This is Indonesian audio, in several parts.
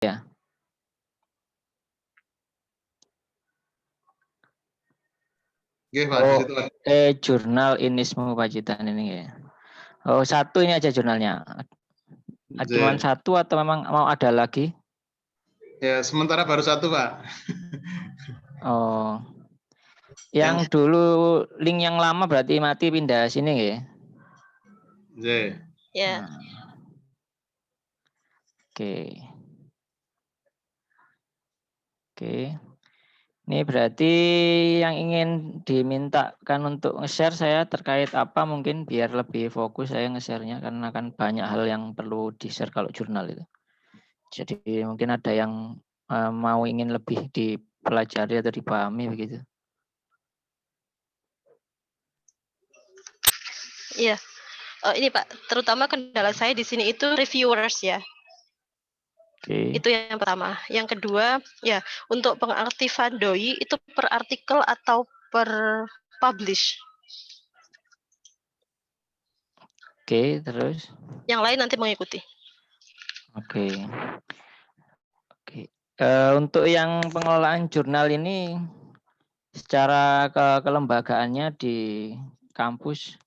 ya. Oke, Pak, di Oh, situ ada. jurnal Inismu Pacitan ini ya. Oh, satu ini aja jurnalnya. Cuma J. satu atau memang mau ada lagi? Ya, sementara baru satu, Pak. Oh, Yang yang dulu link yang lama berarti mati pindah sini ya. J. Ya. Nah, oke. Oke. Ini berarti yang ingin dimintakan untuk nge-share saya terkait apa mungkin biar lebih fokus saya nge-share-nya karena kan banyak hal yang perlu di-share kalau jurnal itu. Jadi mungkin ada yang mau ingin lebih dipelajari atau dipahami begitu. Iya. Ini Pak, terutama kendala saya di sini itu reviewers ya. Oke. Itu yang pertama. Yang kedua, ya, untuk pengaktifan doi itu per artikel atau per publish. Oke, terus. Yang lain nanti mengikuti. Oke. Oke. Untuk yang pengelolaan jurnal ini secara kelembagaannya di kampus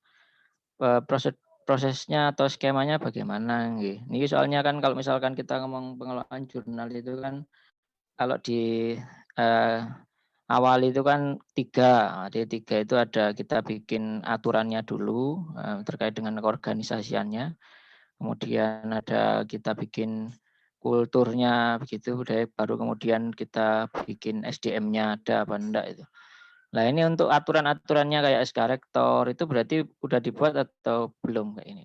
prosesnya atau skemanya bagaimana nggih. Niki soalnya kan kalau misalkan kita ngomong pengelolaan jurnal itu kan kalau di eh, awal itu kan tiga. Di tiga itu ada kita bikin aturannya dulu terkait dengan keorganisasiannya. Kemudian ada kita bikin kulturnya begitu, baru kemudian kita bikin SDM-nya ada apa enggak itu. Nah ini untuk aturan-aturannya kayak SK Rektor itu berarti udah dibuat atau belum kayak ini?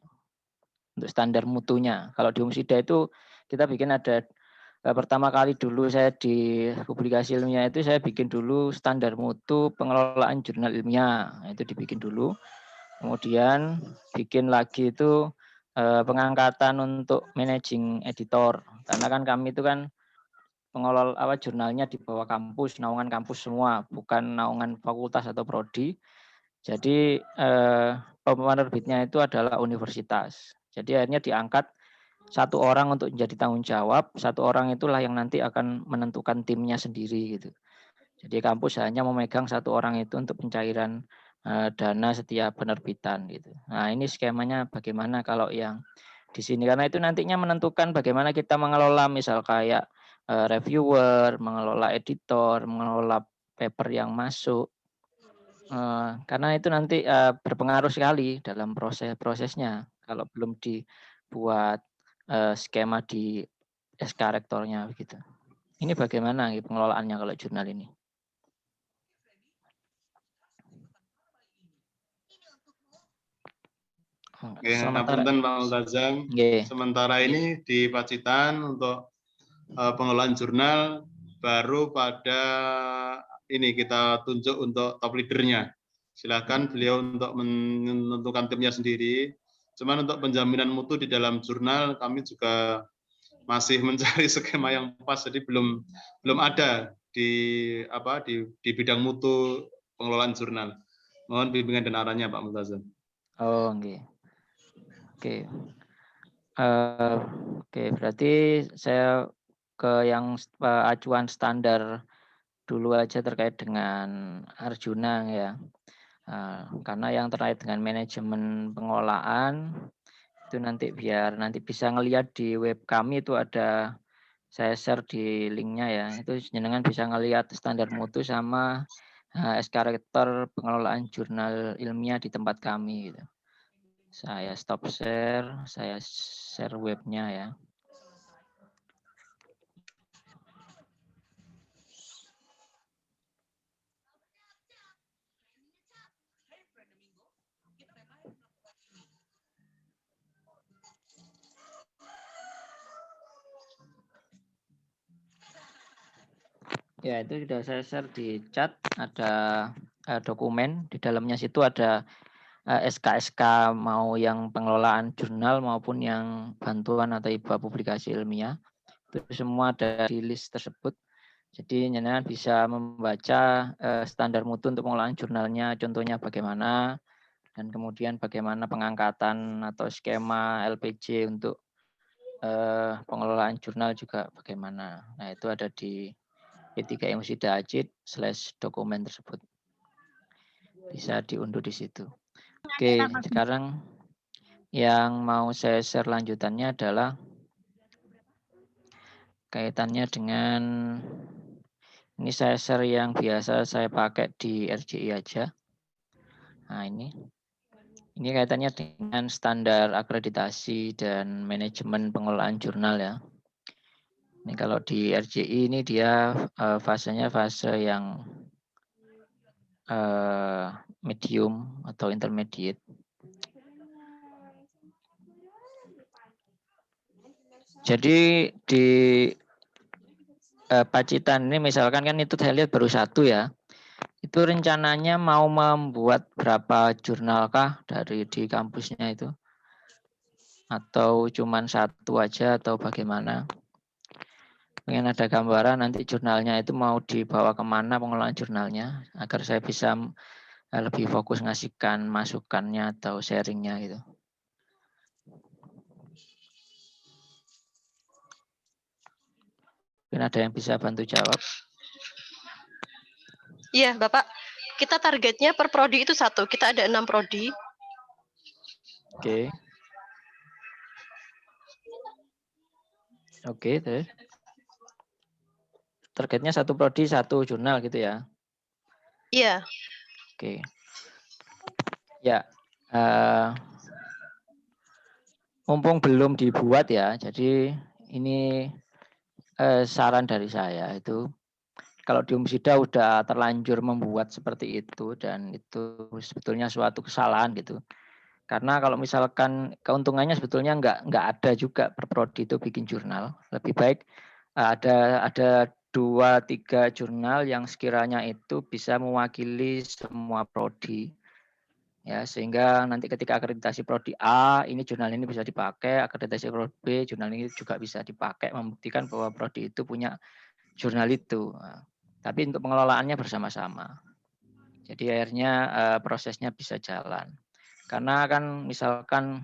Untuk standar mutunya. Kalau di Umsida itu kita bikin ada pertama kali dulu saya di publikasi ilmiah itu saya bikin dulu standar mutu pengelolaan jurnal ilmiah. Nah, itu dibikin dulu. Kemudian bikin lagi itu pengangkatan untuk managing editor. Karena kan kami itu kan pengelola jurnalnya di bawah kampus, naungan kampus semua, bukan naungan fakultas atau prodi. Jadi penerbitnya itu adalah universitas. Jadi akhirnya diangkat satu orang untuk menjadi tanggung jawab, satu orang itulah yang nanti akan menentukan timnya sendiri gitu. Jadi kampus hanya memegang satu orang itu untuk pencairan dana setiap penerbitan gitu. Nah ini skemanya bagaimana kalau yang di sini karena itu nantinya menentukan bagaimana kita mengelola misal kayak reviewer, mengelola editor, mengelola paper yang masuk. Karena itu nanti berpengaruh sekali dalam prosesnya kalau belum dibuat skema di SK rektornya begitu. Ini bagaimana pengelolaannya kalau jurnal ini? Oke, Sementara, ngapunten Pak Multazam. nggih. Sementara ini di Pacitan untuk pengelolaan jurnal baru pada ini kita tunjuk untuk top leadernya. Silakan beliau untuk menentukan timnya sendiri. Cuman untuk penjaminan mutu di dalam jurnal kami juga masih mencari skema yang pas, jadi belum ada di bidang mutu pengelolaan jurnal. Mohon bimbingan dan arahannya Pak Multazam. Oh, nggih. Oke. Oke, berarti saya ke yang acuan standar dulu aja terkait dengan Arjuna ya. Karena yang terkait dengan manajemen pengolahan itu nanti biar nanti bisa ngelihat di web kami itu ada saya share di linknya ya. Itu jenengan bisa ngelihat standar mutu sama SK Rektor pengelolaan jurnal ilmiah di tempat kami gitu. Saya stop share, saya share webnya ya. Ya itu sudah saya share di chat, ada dokumen di dalamnya situ ada SK-SK mau yang pengelolaan jurnal maupun yang bantuan atau hibah publikasi ilmiah. Itu semua ada di list tersebut. Jadi jenengan bisa membaca standar mutu untuk pengelolaan jurnalnya, contohnya bagaimana, dan kemudian bagaimana pengangkatan atau skema LPJ untuk pengelolaan jurnal juga bagaimana. Nah, itu ada di P3 Musida Acid /dokumen tersebut. Bisa diunduh di situ. Oke, sekarang yang mau saya share lanjutannya adalah kaitannya dengan ini saya share yang biasa saya pakai di RJI aja. Nah, ini kaitannya dengan standar akreditasi dan manajemen pengelolaan jurnal ya. Ini kalau di RJI ini dia fasenya fase yang medium atau intermediate. Jadi di Pacitan ini misalkan kan itu saya lihat baru satu ya. Itu rencananya mau membuat berapa jurnal kah dari di kampusnya itu? Atau cuman satu aja atau bagaimana? Pengen ada gambaran nanti jurnalnya itu mau dibawa kemana pengelolaan jurnalnya agar saya bisa lebih fokus ngasihkan masukannya atau sharingnya gitu. Mungkin ada yang bisa bantu jawab. Iya, Bapak. Kita targetnya per prodi itu 1. Kita ada 6 prodi. Oke. Oke, terus. Targetnya 1 prodi 1 jurnal gitu ya. Iya. Oke. Ya. Mumpung belum dibuat ya. Jadi ini saran dari saya itu kalau di Umisida udah terlanjur membuat seperti itu dan itu sebetulnya suatu kesalahan gitu. Karena kalau misalkan keuntungannya sebetulnya nggak ada juga per prodi itu bikin jurnal. Lebih baik ada 2-3 jurnal yang sekiranya itu bisa mewakili semua prodi. Ya, sehingga nanti ketika akreditasi prodi A, ini jurnal ini bisa dipakai, akreditasi prodi B, jurnal ini juga bisa dipakai, membuktikan bahwa prodi itu punya jurnal itu. Nah, tapi untuk pengelolaannya bersama-sama. Jadi akhirnya prosesnya bisa jalan. Karena kan misalkan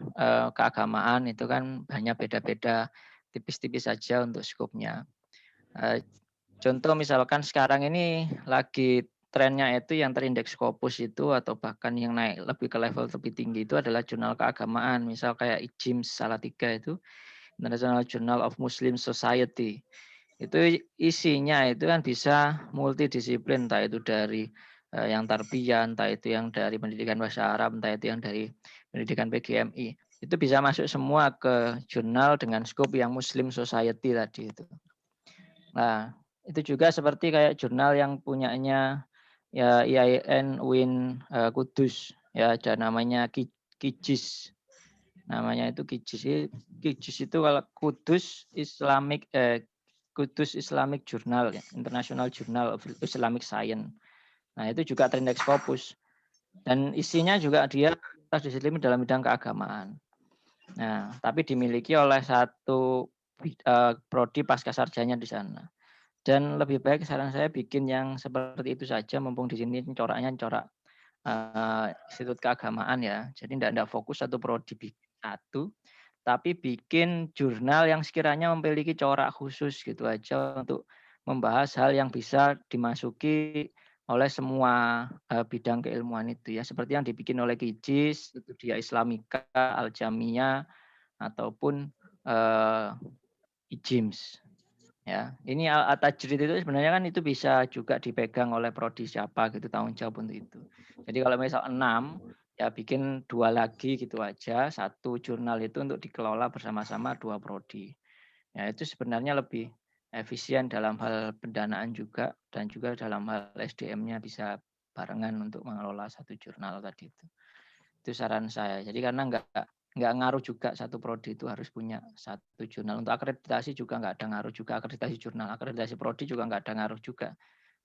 keagamaan itu kan hanya beda-beda tipis-tipis saja untuk skopnya. Contoh misalkan sekarang ini lagi trennya itu yang terindeks Scopus itu atau bahkan yang naik lebih ke level lebih tinggi itu adalah jurnal keagamaan. Misal kayak IJIMS Salatiga itu, International Journal of Muslim Society. Itu isinya itu kan bisa multidisiplin, entah itu dari yang tarbiyah, entah itu yang dari pendidikan bahasa Arab, entah itu yang dari pendidikan PGMI. Itu bisa masuk semua ke jurnal dengan skop yang Muslim Society tadi itu. Nah, itu juga seperti kayak jurnal yang punyanya ya IAIN UIN Kudus ya, ada namanya KIJIS. Namanya itu KIJIS. KIJIS itu kalau Kudus Islamic Journal, International Journal of Islamic Science. Nah, itu juga terindeks Scopus. Dan isinya juga dia disiplin dalam bidang keagamaan. Nah, tapi dimiliki oleh satu prodi pasca sarjana di sana. Dan lebih baik saran saya bikin yang seperti itu saja, mumpung di sini coraknya corak institut keagamaan ya. Jadi tidak fokus satu prodi satu, tapi bikin jurnal yang sekiranya memiliki corak khusus gitu aja untuk membahas hal yang bisa dimasuki oleh semua bidang keilmuan itu ya. Seperti yang dibikin oleh KIJIS, itu dia Islamika, Al-Jamiyah, ataupun IJIMS. Ya, ini Al-Tajrid itu sebenarnya kan itu bisa juga dipegang oleh prodi siapa gitu, tanggung jawab untuk itu. Jadi kalau misal 6 ya bikin 2 lagi gitu aja, satu jurnal itu untuk dikelola bersama-sama 2 prodi. Ya itu sebenarnya lebih efisien dalam hal pendanaan juga dan juga dalam hal SDM-nya bisa barengan untuk mengelola satu jurnal tadi itu. Itu saran saya. Jadi karena nggak ngaruh juga satu prodi itu harus punya satu jurnal. Untuk akreditasi juga nggak ada ngaruh juga akreditasi jurnal. Akreditasi prodi juga nggak ada ngaruh juga.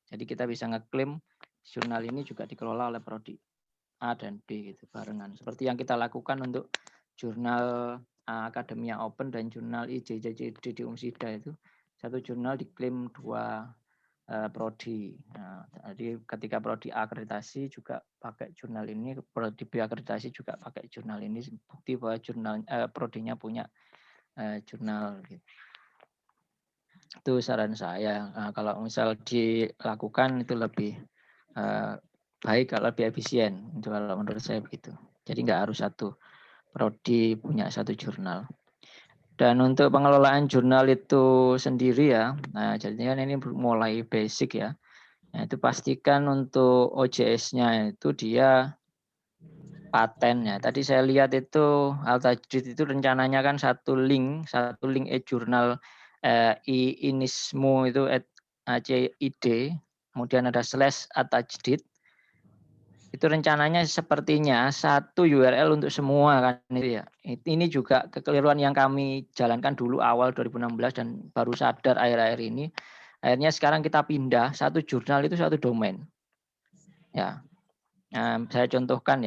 Jadi kita bisa ngeklaim jurnal ini juga dikelola oleh prodi A dan B gitu barengan. Seperti yang kita lakukan untuk jurnal Akademia Open dan jurnal IJJJD di Umisida itu. Satu jurnal diklaim 2 prodi. Nah, jadi ketika prodi A akreditasi juga pakai jurnal ini, prodi B akreditasi juga pakai jurnal ini, bukti bahwa jurnal prodinya punya jurnal. Gitu. Itu saran saya. Nah, kalau misal dilakukan itu lebih baik, kalau lebih efisien. Itu kalau menurut saya begitu. Jadi nggak harus satu prodi punya satu jurnal. Dan untuk pengelolaan jurnal itu sendiri ya, nah jadinya ini mulai basic ya. Nah, itu pastikan untuk OJS-nya itu dia patennya. Tadi saya lihat itu Altajdid itu rencananya kan satu link e-jurnal inismu itu @acid, kemudian ada /Altajdid. Itu rencananya sepertinya satu URL untuk semua kan itu ya. Ini juga kekeliruan yang kami jalankan dulu awal 2016 dan baru sadar akhir-akhir ini. Akhirnya sekarang kita pindah satu jurnal itu satu domain. Ya. Nah, saya contohkan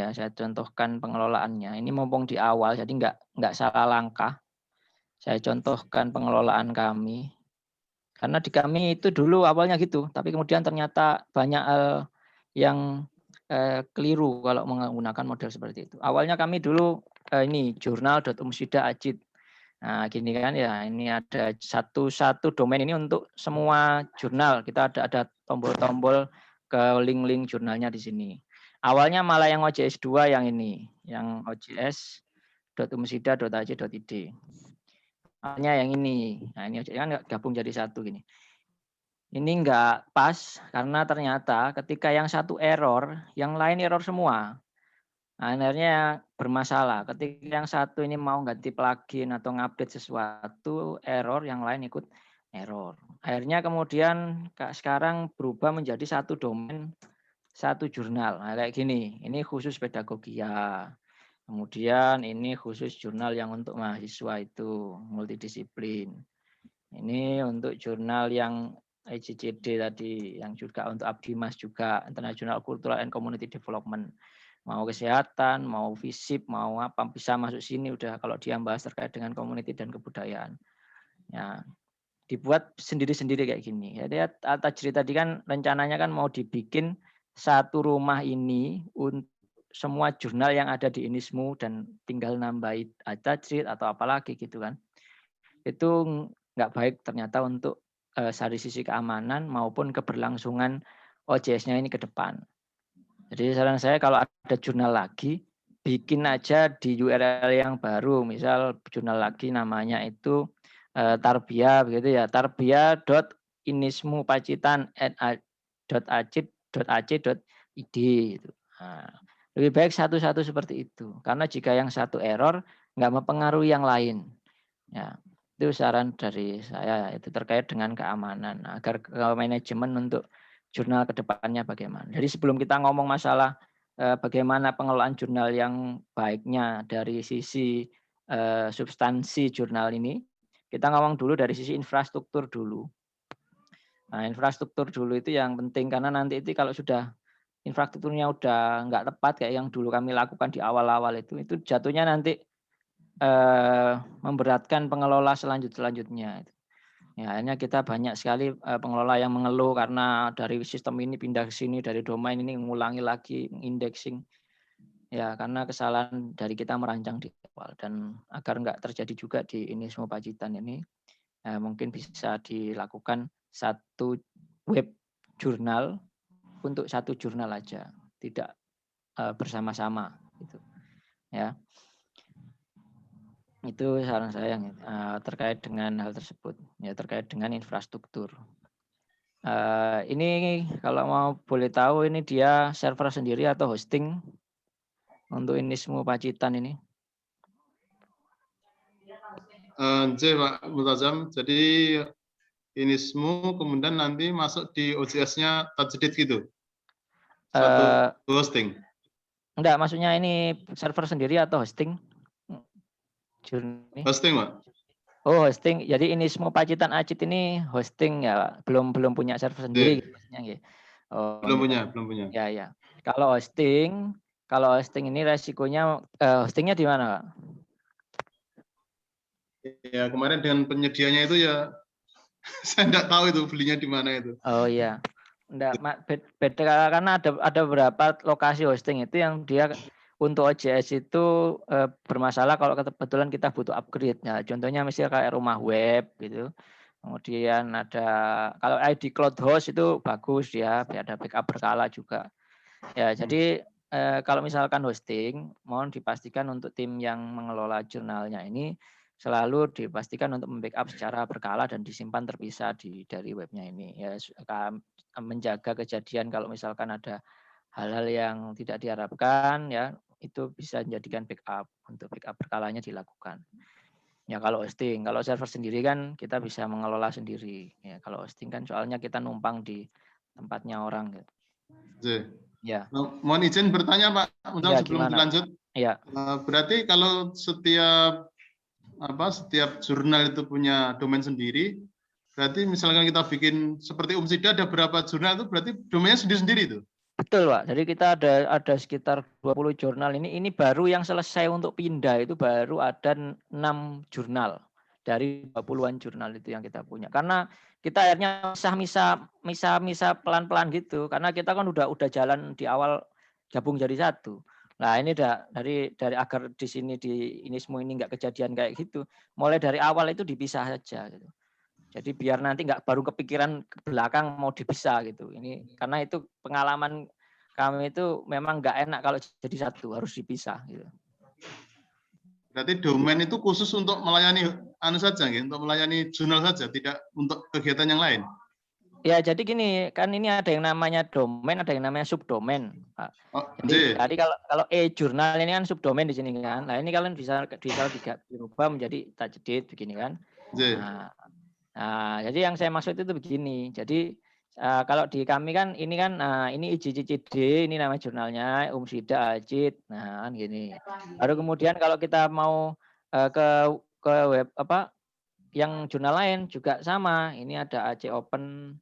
pengelolaannya. Ini mumpung di awal jadi nggak salah langkah. Saya contohkan pengelolaan kami. Karena di kami itu dulu awalnya gitu, tapi kemudian ternyata banyak yang keliru kalau menggunakan model seperti itu. Awalnya kami dulu ini jurnal.umsida.acid. Nah, gini kan ya, ini ada satu domain ini untuk semua jurnal. Kita ada tombol-tombol ke link-link jurnalnya di sini. Awalnya malah yang OJS 2 yang ini, yang OJS.umsida.ac.id. Awalnya yang ini. Nah, ini kan gabung jadi satu gini. Ini enggak pas karena ternyata ketika yang satu error, yang lain error semua. Nah, akhirnya bermasalah. Ketika yang satu ini mau ganti plugin atau ngupdate sesuatu, error, yang lain ikut error. Akhirnya kemudian sekarang berubah menjadi satu domain, satu jurnal. Nah, kayak gini. Ini khusus pedagogia. Kemudian ini khusus jurnal yang untuk mahasiswa itu, multidisiplin. Ini untuk jurnal yang ICCD tadi, yang juga untuk Abdimas juga, International Cultural and Community Development. Mau kesehatan, mau FISIP, mau apa, bisa masuk sini udah kalau dia bahas terkait dengan community dan kebudayaan. Ya, dibuat sendiri-sendiri kayak gini. Jadi Altajdid tadi kan rencananya kan mau dibikin satu rumah ini untuk semua jurnal yang ada di Inismu dan tinggal nambahin Altajdid atau apalagi gitu kan. Itu nggak baik ternyata untuk dari sisi keamanan maupun keberlangsungan OJS-nya ini ke depan. Jadi saran saya kalau ada jurnal lagi, bikin aja di URL yang baru. Misal jurnal lagi namanya itu Tarbiyah begitu ya. tarbiyah.inismupacitan.ac.id gitu. Nah, lebih baik satu-satu seperti itu. Karena jika yang satu error nggak mempengaruhi yang lain. Ya. Itu saran dari saya, itu terkait dengan keamanan agar manajemen untuk jurnal ke depannya bagaimana. Jadi sebelum kita ngomong masalah bagaimana pengelolaan jurnal yang baiknya dari sisi substansi jurnal ini, kita ngomong dulu dari sisi infrastruktur dulu. Nah, infrastruktur dulu itu yang penting karena nanti itu kalau sudah infrastrukturnya udah nggak tepat kayak yang dulu kami lakukan di awal-awal itu jatuhnya nanti memberatkan pengelola selanjutnya. Ya, akhirnya kita banyak sekali pengelola yang mengeluh karena dari sistem ini pindah ke sini, dari domain ini mengulangi lagi indexing. Ya, karena kesalahan dari kita merancang di awal dan agar nggak terjadi juga di ini semua Pacitan ini, mungkin bisa dilakukan satu web jurnal untuk satu jurnal aja, tidak bersama-sama gitu. Ya. Itu saran saya terkait dengan hal tersebut, ya terkait dengan infrastruktur. Ini kalau mau boleh tahu ini dia server sendiri atau hosting untuk Inismu Pacitan ini? Pak Multazam, jadi Inismu kemudian nanti masuk di OJS-nya Tajdid gitu? Satu hosting? Enggak, maksudnya ini server sendiri atau hosting? Hosting, Pak. Oh, hosting. Jadi Inismu Pacitan Acid ini hosting ya, belum punya server sendiri gitu maksudnya. Oh, belum ya. punya. Ya. Kalau hosting ini resikonya hostingnya di mana, Pak? Ya, kemarin dengan penyedianya itu ya saya enggak tahu itu belinya di mana itu. Oh iya. Enggak, beda karena ada beberapa lokasi hosting itu yang dia untuk OJS itu bermasalah kalau kebetulan kita butuh upgrade. Nah, contohnya misalnya kayak rumah web gitu. Kemudian ada kalau ID Cloud Host itu bagus ya, ada backup berkala juga. Ya, jadi kalau misalkan hosting, mohon dipastikan untuk tim yang mengelola jurnalnya ini selalu dipastikan untuk membackup secara berkala dan disimpan terpisah dari webnya ini. Ya, menjaga kejadian kalau misalkan ada hal-hal yang tidak diharapkan ya itu bisa dijadikan backup untuk backup berkalanya dilakukan. Ya kalau hosting, kalau server sendiri kan kita bisa mengelola sendiri. Ya kalau hosting kan soalnya kita numpang di tempatnya orang gitu. Ya. Mohon izin bertanya Pak, Ya, sebelum gimana? dilanjut. Ya. Berarti kalau setiap jurnal itu punya domain sendiri, berarti misalkan kita bikin seperti Umsida ada berapa jurnal itu berarti domainnya sendiri-sendiri itu. Betul, Pak. Jadi kita ada sekitar 20 jurnal ini baru yang selesai untuk pindah itu baru ada 6 jurnal dari 20-an jurnal itu yang kita punya. Karena kita akhirnya misah pelan-pelan gitu karena kita kan udah jalan di awal gabung jadi satu. Nah, ini dari agar di sini ini semua ini enggak kejadian kayak gitu. Mulai dari awal itu dipisah saja gitu. Jadi biar nanti nggak baru kepikiran ke belakang mau dipisah gitu. Ini karena itu pengalaman kami itu memang nggak enak kalau jadi satu, harus dipisah gitu. Berarti domain itu khusus untuk melayani saja, gitu, untuk melayani jurnal saja, tidak untuk kegiatan yang lain. Ya jadi gini, kan ini ada yang namanya domain, ada yang namanya subdomain, Pak. Jadi kalau e-jurnal ini kan subdomain di sini kan. Nah ini kalian bisa dirubah menjadi tajdid begini kan. Nah, jadi yang saya maksud itu begini. Jadi kalau di kami kan ini IJCCD, ini nama jurnalnya Umsida Ajit. Nah, kan gini. Baru kemudian kalau kita mau ke web yang jurnal lain juga sama. Ini ada AC Open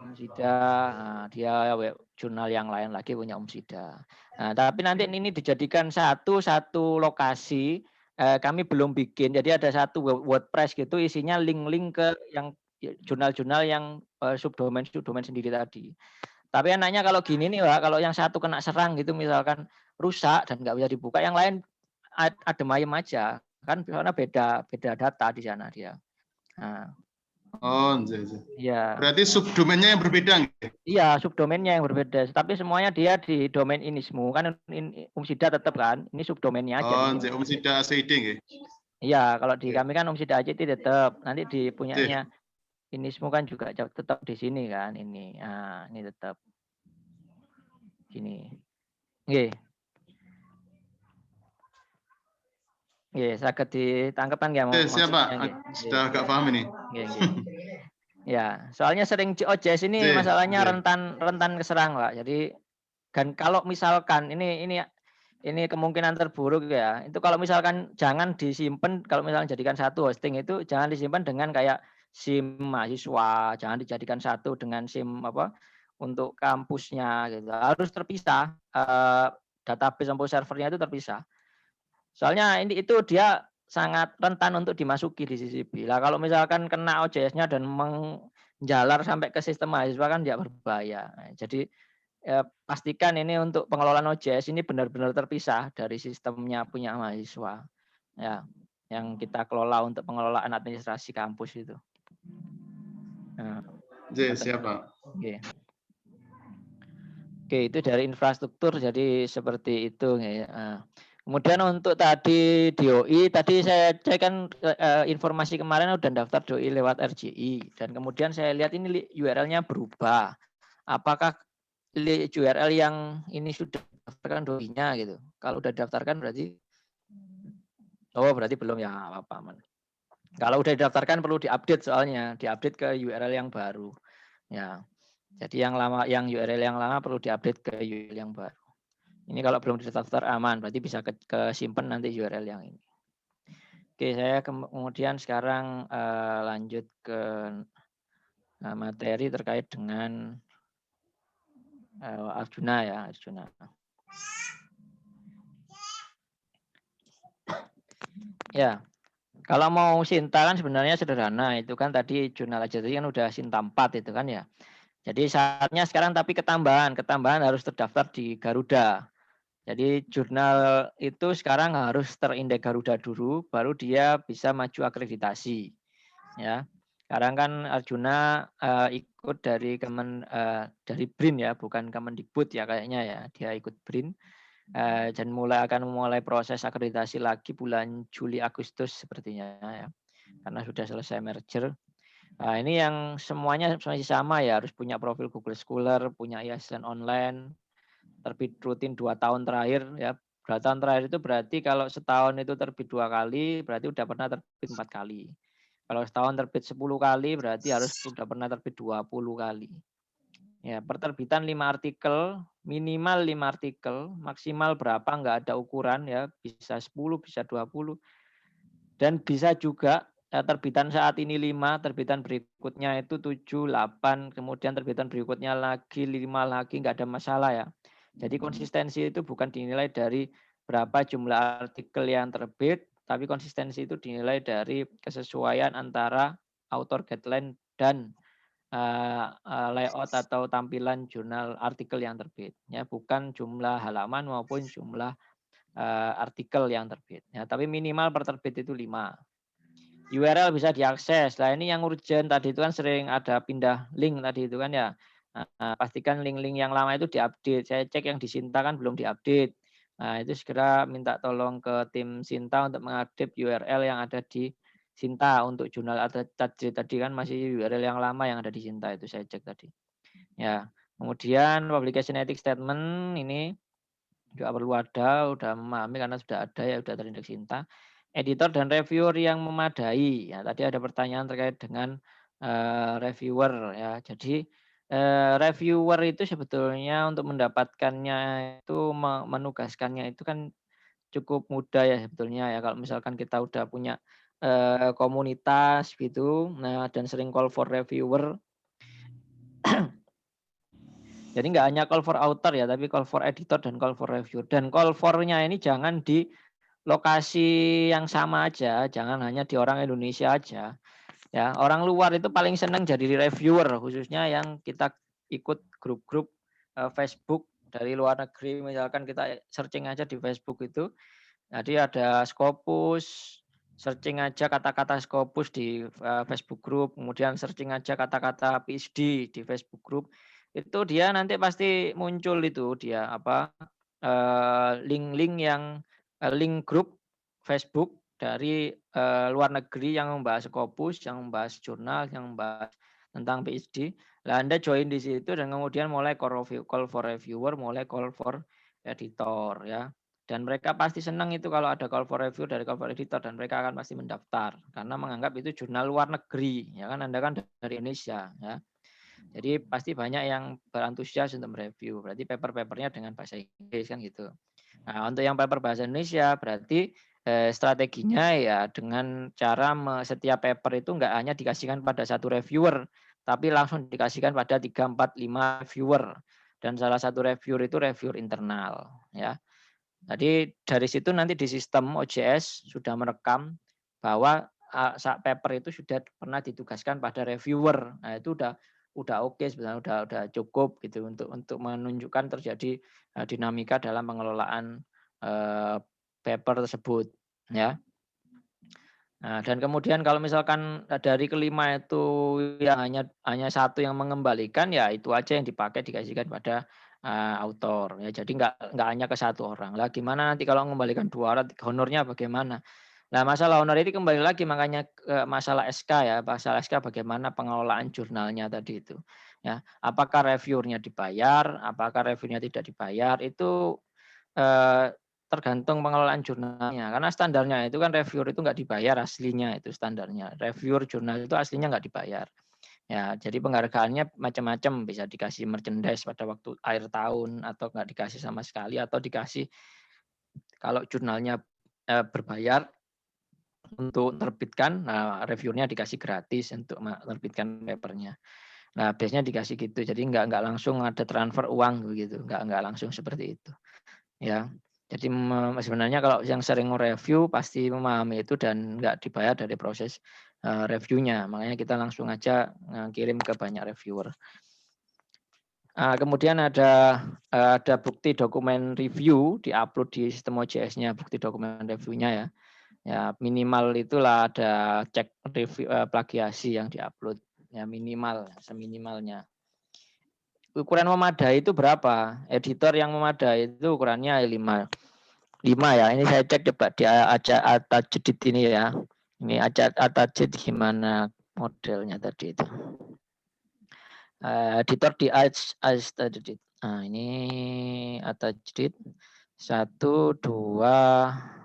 Umsida. Nah, dia web jurnal yang lain lagi punya Umsida. Nah, tapi nanti ini dijadikan satu lokasi. Kami belum bikin, jadi ada satu WordPress gitu isinya link-link ke yang jurnal-jurnal yang subdomain sendiri tadi. Tapi enaknya kalau gini nih Pak, kalau yang satu kena serang gitu misalkan rusak dan nggak bisa dibuka, yang lain adem ayem aja kan karena beda data di sana dia. Nah. Ya. Berarti subdomainnya yang berbeda. Iya, subdomainnya yang berbeda. Tapi semuanya dia di domain Inismu kan Umsida tetap kan. Ini subdomainnya aja. Umsida ACID. Iya, kalau di kami kan Umsida ACID tetap. Nanti di punyanya Inismu kan juga tetap di sini kan ini. Nah, ini tetap gini. Nggih. Nggih, saged ditangkepan nggih mau. Siapa? Sudah agak paham ini. Ya, soalnya sering OJS ini masalahnya rentan keserang, Pak. Jadi kan kalau misalkan ini kemungkinan terburuk ya. Itu kalau misalkan jangan disimpan, kalau misalkan jadikan satu hosting itu jangan disimpan dengan kayak SIM mahasiswa, jangan dijadikan satu dengan SIM untuk kampusnya gitu. Harus terpisah, database sampai servernya itu terpisah. Soalnya itu dia sangat rentan untuk dimasuki di CCP. Lah kalau misalkan kena OJS-nya dan menjalar sampai ke sistem mahasiswa kan dia berbahaya. Jadi pastikan ini untuk pengelolaan OJS ini benar-benar terpisah dari sistemnya punya mahasiswa. Ya, yang kita kelola untuk pengelolaan administrasi kampus itu. Nah, siapa? Oke, itu dari infrastruktur jadi seperti itu ya. Nah, kemudian untuk tadi DOI, tadi saya cek kan informasi kemarin udah daftar DOI lewat RJI. Dan kemudian saya lihat ini URL-nya berubah. Apakah URL yang ini sudah daftarkan DOI-nya gitu? Kalau udah daftarkan berarti, berarti belum ya apa-apa. Kalau udah didaftarkan perlu diupdate soalnya, diupdate ke URL yang baru. Ya, jadi yang URL yang lama perlu diupdate ke URL yang baru. Ini kalau belum terdaftar aman, berarti bisa ke simpen nanti URL yang ini. Oke, saya kemudian sekarang lanjut ke materi terkait dengan Arjuna ya, Arjuna. Ya, kalau mau Sinta kan sebenarnya sederhana, itu kan tadi jurnal aja tadi kan udah Sinta 4 itu kan ya. Jadi saatnya sekarang tapi ketambahan harus terdaftar di Garuda. Jadi jurnal itu sekarang harus terindeks Garuda dulu, baru dia bisa maju akreditasi. Ya, sekarang kan Arjuna ikut dari dari BRIN ya, bukan Kemendikbud ya kayaknya ya, dia ikut BRIN dan akan mulai proses akreditasi lagi bulan Juli Agustus sepertinya ya, karena sudah selesai merger. Nah, ini yang semuanya masih sama ya, harus punya profil Google Scholar, punya IASN online, terbit rutin 2 tahun terakhir ya. 2 tahun terakhir itu berarti kalau setahun itu terbit 2 kali, berarti udah pernah terbit 4 kali. Kalau setahun terbit 10 kali, berarti harus sudah pernah terbit 20 kali. Ya, perterbitan 5 artikel, minimal 5 artikel, maksimal berapa nggak ada ukuran ya, bisa 10, bisa 20. Dan bisa juga terbitan saat ini 5, terbitan berikutnya itu 7, 8, kemudian terbitan berikutnya lagi 5 lagi, nggak ada masalah ya. Jadi konsistensi itu bukan dinilai dari berapa jumlah artikel yang terbit, tapi konsistensi itu dinilai dari kesesuaian antara author guideline dan layout atau tampilan jurnal artikel yang terbit. Ya, bukan jumlah halaman maupun jumlah artikel yang terbit. Ya, tapi minimal per terbit itu 5. URL bisa diakses. Nah, ini yang urgent tadi itu kan sering ada pindah link tadi itu kan ya. Pastikan link-link yang lama itu diupdate. Saya cek yang di Sinta kan belum diupdate. Nah, itu segera minta tolong ke tim Sinta untuk mengupdate URL yang ada di Sinta untuk jurnal ada tadi kan masih URL yang lama yang ada di Sinta itu saya cek tadi. Ya. Kemudian publication ethics statement ini juga perlu ada, udah memahami karena sudah ada ya, sudah terindeks Sinta. Editor dan reviewer yang memadai. Ya, tadi ada pertanyaan terkait dengan reviewer ya. Jadi reviewer itu sebetulnya untuk mendapatkannya itu menugaskannya itu kan cukup mudah ya sebetulnya ya. Kalau misalkan kita udah punya komunitas gitu, nah dan sering call for reviewer. Jadi nggak hanya call for author ya, tapi call for editor dan call for reviewer. Dan call for-nya ini jangan di lokasi yang sama aja, jangan hanya di orang Indonesia aja. Ya, orang luar itu paling senang jadi reviewer, khususnya yang kita ikut grup-grup Facebook dari luar negeri. Misalkan kita searching aja di Facebook itu, jadi ada Scopus, searching aja kata-kata Scopus di Facebook group, kemudian searching aja kata-kata PhD di Facebook group, itu dia nanti pasti muncul itu dia apa link-link yang link grup Facebook dari luar negeri yang membahas Scopus, yang membahas jurnal, yang membahas tentang PhD. Lah Anda join di situ dan kemudian mulai call for reviewer, mulai call for editor ya. Dan mereka pasti senang itu kalau ada call for review dari call for editor dan mereka akan pasti mendaftar karena menganggap itu jurnal luar negeri ya kan Anda kan dari Indonesia ya. Jadi pasti banyak yang berantusias untuk mereview. Berarti paper-papernya dengan bahasa Inggris kan gitu. Nah, untuk yang paper bahasa Indonesia berarti strateginya ya dengan cara setiap paper itu enggak hanya dikasihkan pada satu reviewer, tapi langsung dikasihkan pada 3, 4, 5 reviewer. Dan salah satu reviewer itu reviewer internal ya. Jadi dari situ nanti di sistem OJS sudah merekam bahwa paper itu sudah pernah ditugaskan pada reviewer. Nah, itu udah oke sebenarnya udah cukup gitu untuk menunjukkan terjadi dinamika dalam pengelolaan paper tersebut ya. Nah, dan kemudian kalau misalkan dari kelima itu yang hanya satu yang mengembalikan ya itu aja yang dipakai dikasihkan pada autor ya. Jadi nggak hanya ke satu orang. Lah gimana nanti kalau mengembalikan 2 orang honornya bagaimana? Nah, masalah honor ini kembali lagi makanya ke masalah SK ya. Masalah SK bagaimana pengelolaan jurnalnya tadi itu. Ya, apakah reviewernya dibayar, apakah reviewnya tidak dibayar itu tergantung pengelolaan jurnalnya. Karena standarnya itu kan reviewer itu nggak dibayar aslinya itu standarnya. Reviewer jurnal itu aslinya nggak dibayar. Ya, jadi penghargaannya macam-macam, bisa dikasih merchandise pada waktu akhir tahun atau nggak dikasih sama sekali atau dikasih kalau jurnalnya berbayar untuk terbitkan, nah reviewernya dikasih gratis untuk menerbitkan papernya. Nah, biasanya dikasih gitu. Jadi nggak langsung ada transfer uang begitu, nggak langsung seperti itu. Ya. Jadi sebenarnya kalau yang sering review pasti memahami itu dan nggak dibayar dari proses reviewnya. Makanya kita langsung aja kirim ke banyak reviewer. Kemudian ada bukti dokumen review diupload di sistem OJS-nya, bukti dokumen review-nya ya. Ya minimal itulah ada cek review plagiasi yang diupload. Ya minimal, seminimalnya. Ukuran memadai itu berapa? Editor yang memadai itu ukurannya 5 ya. Ini saya cek coba di Atajedit ini ya. Ini Atajedit gimana modelnya tadi itu. Editor di Atajedit. Nah, ini Atajedit 1, 2.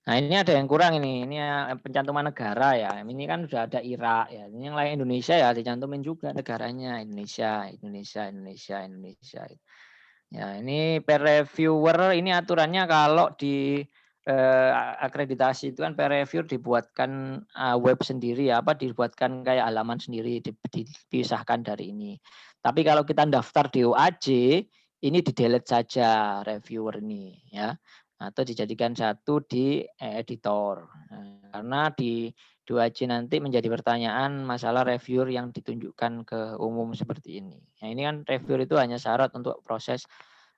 Nah, ini ada yang kurang ini. Ini pencantuman negara ya. Ini kan sudah ada Irak ya. Ini yang lain Indonesia ya dicantumin juga negaranya. Indonesia. Ya, ini peer reviewer ini aturannya kalau di akreditasi itu kan peer reviewer dibuatkan web sendiri ya, dibuatkan kayak halaman sendiri dipisahkan dari ini. Tapi kalau kita daftar di UAJ ini di-delete saja reviewer ini ya. Atau dijadikan satu di editor. Nah, karena di 2J nanti menjadi pertanyaan masalah reviewer yang ditunjukkan ke umum seperti ini. Nah, ini kan reviewer itu hanya syarat untuk proses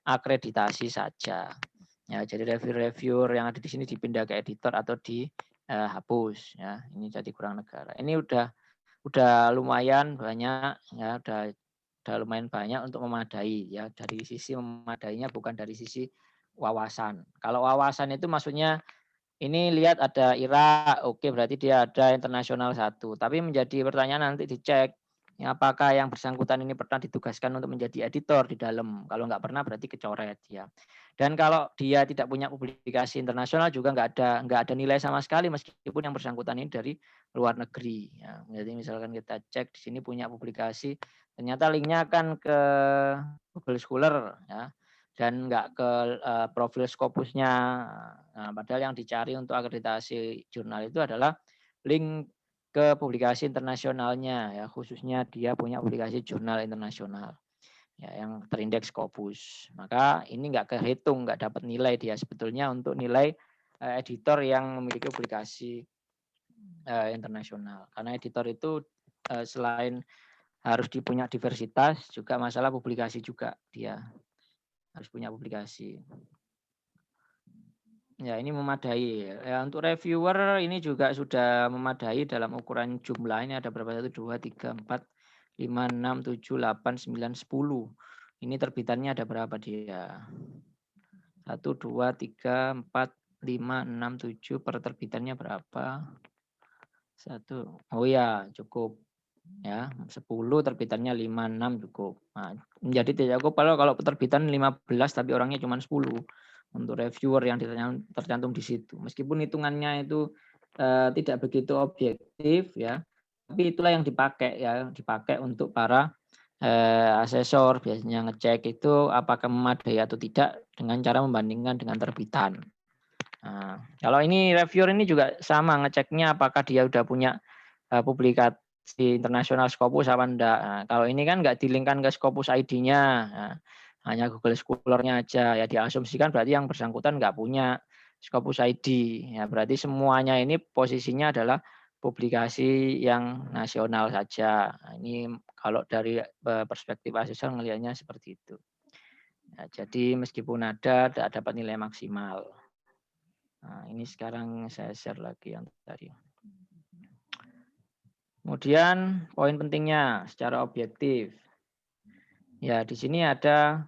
akreditasi saja. Ya, jadi reviewer yang ada di sini dipindah ke editor atau dihapus. Ya, ini jadi kurang negara. Ini udah lumayan banyak ya, udah lumayan banyak untuk memadai ya. Dari sisi memadainya bukan dari sisi wawasan. Kalau wawasan itu maksudnya ini lihat ada Irak, oke berarti dia ada internasional 1. Tapi menjadi pertanyaan nanti dicek ya, apakah yang bersangkutan ini pernah ditugaskan untuk menjadi editor di dalam. Kalau nggak pernah berarti kecoret ya. Dan kalau dia tidak punya publikasi internasional juga nggak ada nilai sama sekali meskipun yang bersangkutan ini dari luar negeri. Ya, jadi misalkan kita cek di sini punya publikasi, ternyata linknya kan ke Google Scholar ya dan nggak ke profil Scopusnya. Nah, padahal yang dicari untuk akreditasi jurnal itu adalah link ke publikasi internasionalnya ya, khususnya dia punya publikasi jurnal internasional ya yang terindeks Scopus. Maka ini nggak kehitung, nggak dapat nilai dia sebetulnya untuk nilai editor yang memiliki publikasi internasional. Karena editor itu selain harus punya diversitas juga masalah publikasi juga dia harus punya publikasi. Ya, ini memadai. Ya, untuk reviewer ini juga sudah memadai dalam ukuran jumlah. Ini ada berapa? 1, 2, 3, 4, 5, 6, 7, 8, 9, 10. Ini terbitannya ada berapa dia? 1, 2, 3, 4, 5, 6, 7. Per terbitannya berapa? 1. Oh ya, cukup. Ya, 10 terbitannya 5, 6 cukup. Nah, menjadi tidak cukup kalau terbitan 15 tapi orangnya cuma 10 untuk reviewer yang tercantum di situ. Meskipun hitungannya itu tidak begitu objektif ya, tapi itulah yang dipakai untuk para asesor biasanya ngecek itu apakah memadai atau tidak dengan cara membandingkan dengan terbitan. Nah, kalau ini reviewer ini juga sama ngeceknya apakah dia udah punya publikasi internasional Scopus apa enggak. Nah, kalau ini kan nggak dilingkan ke Scopus ID-nya, nah, hanya Google Scholar-nya aja. Ya diasumsikan berarti yang bersangkutan nggak punya Scopus ID. Ya berarti semuanya ini posisinya adalah publikasi yang nasional saja. Nah, ini kalau dari perspektif asesor ngelihatnya seperti itu. Ya, jadi meskipun ada tidak dapat nilai maksimal. Nah, ini sekarang saya share lagi yang tadi. Kemudian poin pentingnya secara objektif. Ya, di sini ada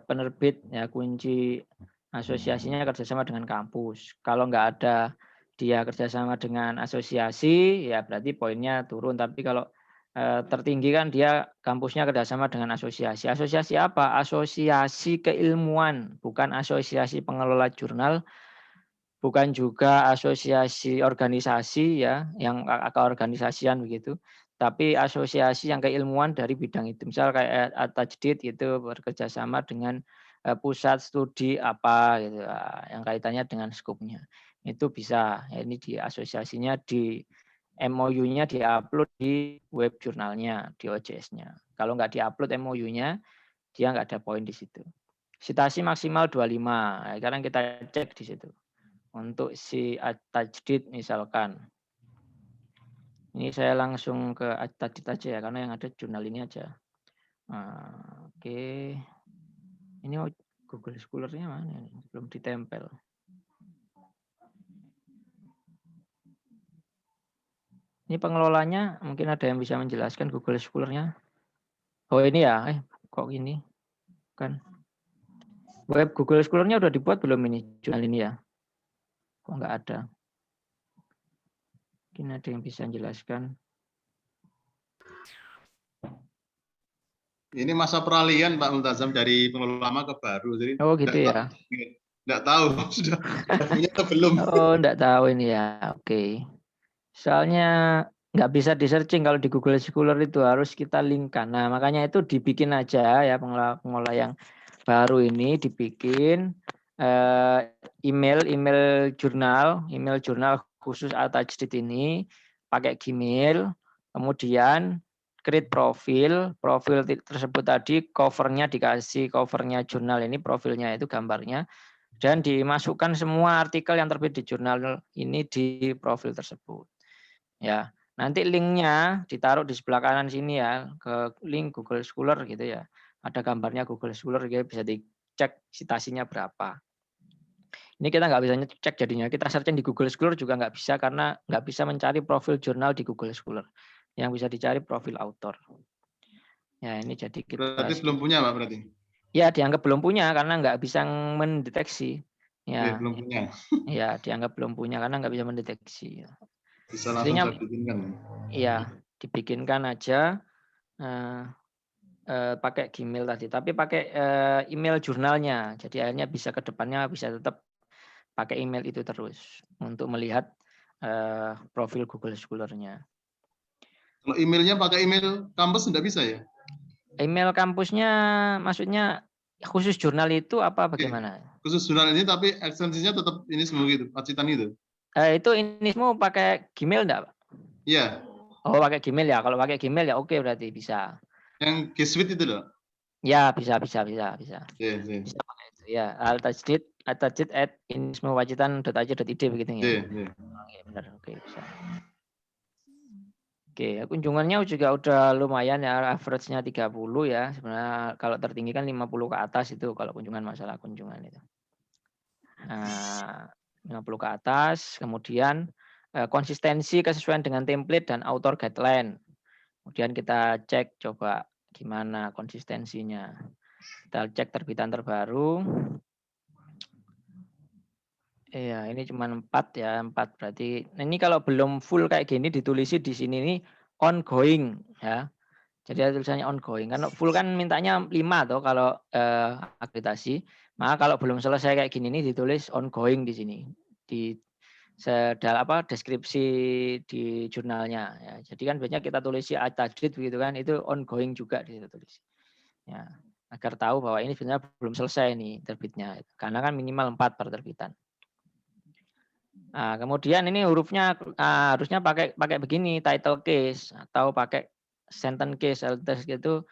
penerbit ya kunci asosiasinya kerjasama dengan kampus. Kalau nggak ada dia kerjasama dengan asosiasi, ya berarti poinnya turun. Tapi kalau tertinggi kan dia kampusnya kerjasama dengan asosiasi. Asosiasi apa? Asosiasi keilmuan, bukan asosiasi pengelola jurnal, bukan juga asosiasi organisasi ya, yang keorganisasian begitu, tapi asosiasi yang keilmuan dari bidang itu. Misal kayak Atajdid itu bekerja sama dengan pusat studi apa gitu, yang kaitannya dengan skupnya. Itu bisa, ya, ini di asosiasinya di MOU-nya diupload di web jurnalnya, di OJS-nya. Kalau nggak diupload MOU-nya, dia nggak ada poin di situ. Sitasi maksimal 25. Nah, sekarang kita cek di situ. Untuk si At-Tajdid misalkan. Ini saya langsung ke At-Tajdid aja ya, karena yang ada jurnal ini aja. Nah, oke. Ini Google Scholar-nya mana ini? Belum ditempel. Ini pengelolanya mungkin ada yang bisa menjelaskan Google Scholar-nya. Oh ini ya, kok ini? Kan web Google Scholar-nya udah dibuat belum ini jurnal ini ya? Kok nggak ada? Mungkin ada yang bisa menjelaskan. Ini masa peralihan Pak Multazam dari pengelola lama ke baru. Jadi Oh gitu ya? Nggak tahu sudah punya atau belum. Oh nggak tahu ini ya. Oke. Soalnya nggak bisa di-searching kalau di Google Scholar itu harus kita linkkan. Nah makanya itu dibikin aja ya pengelola yang baru ini dibikin email jurnal khusus attached ini pakai Gmail, kemudian create profil tersebut tadi covernya dikasih covernya jurnal ini profilnya itu gambarnya dan dimasukkan semua artikel yang terbit di jurnal ini di profil tersebut. Ya, nanti linknya ditaruh di sebelah kanan sini ya ke link Google Scholar gitu ya. Ada gambarnya Google Scholar gitu bisa dicek citasinya berapa. Ini kita nggak bisa cek jadinya. Kita searching di Google Scholar juga nggak bisa karena nggak bisa mencari profil jurnal di Google Scholar. Yang bisa dicari profil author. Ya ini jadi kita. Berarti belum punya Pak berarti? Ya dianggap belum punya karena nggak bisa mendeteksi. Ya, Belum punya. ya dianggap belum punya karena nggak bisa mendeteksi. Bisa langsung Mestinya saya bikinkan. iya dibikinkan aja. Pakai Gmail tadi, tapi pakai email jurnalnya. Jadi akhirnya bisa ke depannya bisa tetap pakai email itu terus untuk melihat profil Google Scholar-nya. Kalau emailnya pakai email kampus tidak bisa ya? Email kampusnya maksudnya khusus jurnal itu apa bagaimana? Khusus jurnal ini tapi ekstensinya tetap ini semua gitu, pacitan itu. Itu ini semua pakai Gmail enggak, Pak? Iya. Oh, pakai Gmail ya. Kalau pakai Gmail ya oke berarti bisa. Yang G Suite itu loh. Ya, bisa. Bisa pakai itu. Ya, attached@inismowacitan.ac.id begitu ya. Oke, benar. Oke, bisa. Oke, kunjungannya juga udah lumayan ya, average-nya 30 ya. Sebenarnya kalau tertinggi kan 50 ke atas itu kalau kunjungan masalah kunjungan itu. Nah, 50 ke atas, kemudian konsistensi kesesuaian dengan template dan author guideline. Kemudian kita cek coba gimana konsistensinya. Kita cek terbitan terbaru. Iya, ini cuma 4 ya, 4 berarti. Nah, ini kalau belum full kayak gini ditulisi di sini nih ongoing ya. Jadi ada tulisannya ongoing. Karena full kan mintanya 5 toh kalau akreditasi. Maka kalau belum selesai kayak gini nih ditulis ongoing di sini. Di deskripsi di jurnalnya ya. Jadi kan biasanya kita tulis attached begitu kan itu ongoing juga ditulis. Ya, agar tahu bahwa ini sebenarnya belum selesai nih terbitnya. Karena kan minimal 4 per terbitan. Nah, kemudian ini hurufnya harusnya pakai begini title case atau pakai sentence case gitu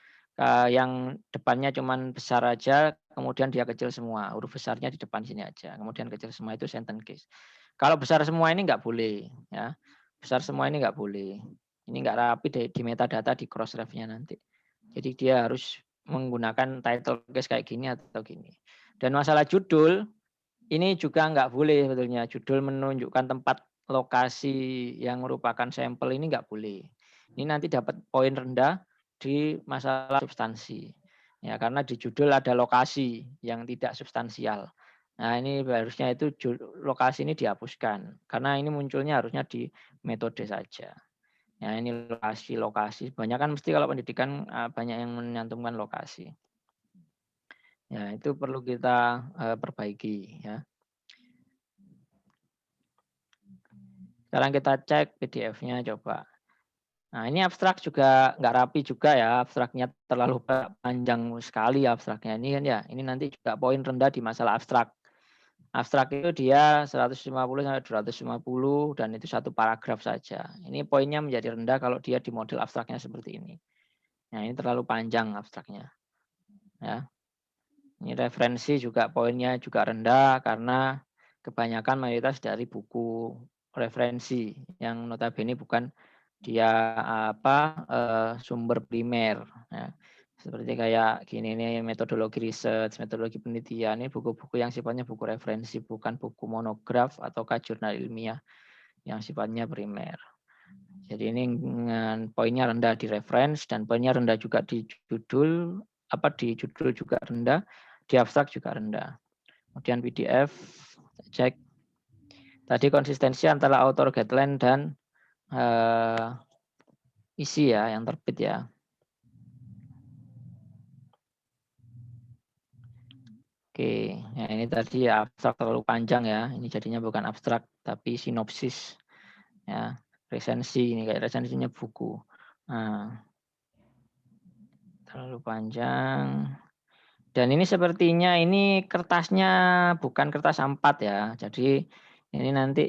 yang depannya cuman besar aja kemudian dia kecil semua huruf besarnya di depan sini aja kemudian kecil semua itu sentence case. Kalau besar semua ini nggak boleh ya besar semua ini nggak boleh ini nggak rapi di metadata di cross ref-nya nanti. Jadi dia harus menggunakan title case kayak gini atau gini. Dan masalah judul ini juga nggak boleh sebetulnya judul menunjukkan tempat lokasi yang merupakan sampel ini nggak boleh. Ini nanti dapat poin rendah di masalah substansi. Ya, karena di judul ada lokasi yang tidak substansial. Nah, ini harusnya itu lokasi ini dihapuskan. Karena ini munculnya harusnya di metode saja. Ya, ini lokasi. Banyak kan mesti kalau pendidikan banyak yang menyantumkan lokasi. Ya, itu perlu kita perbaiki ya. Sekarang kita cek PDF-nya coba. Nah ini abstrak juga nggak rapi juga ya, abstraknya terlalu panjang sekali abstraknya ini kan ya. Ini nanti juga poin rendah di masalah abstrak. Abstrak itu dia 150 sampai 250 dan itu satu paragraf saja. Ini poinnya menjadi rendah kalau dia di model abstraknya seperti ini. Nah ini terlalu panjang abstraknya. Ya. Ini referensi juga poinnya juga rendah karena kebanyakan mayoritas dari buku referensi yang notabene bukan dia sumber primer ya. Seperti kayak gini nih, metodologi riset, metodologi penelitian, ini buku-buku yang sifatnya buku referensi, bukan buku monograf ataukah jurnal ilmiah yang sifatnya primer. Jadi ini poinnya rendah di reference dan poinnya rendah juga di judul, di judul juga rendah, di abstrak juga rendah. Kemudian PDF, cek. Tadi konsistensi antara author guideline dan isi ya, yang terbit ya. Oke, ya ini tadi ya abstrak terlalu panjang ya. Ini jadinya bukan abstrak tapi sinopsis. Ya, resensi ini kayak resensinya buku. Nah, terlalu panjang. Dan ini sepertinya ini kertasnya bukan kertas A4 ya. Jadi ini nanti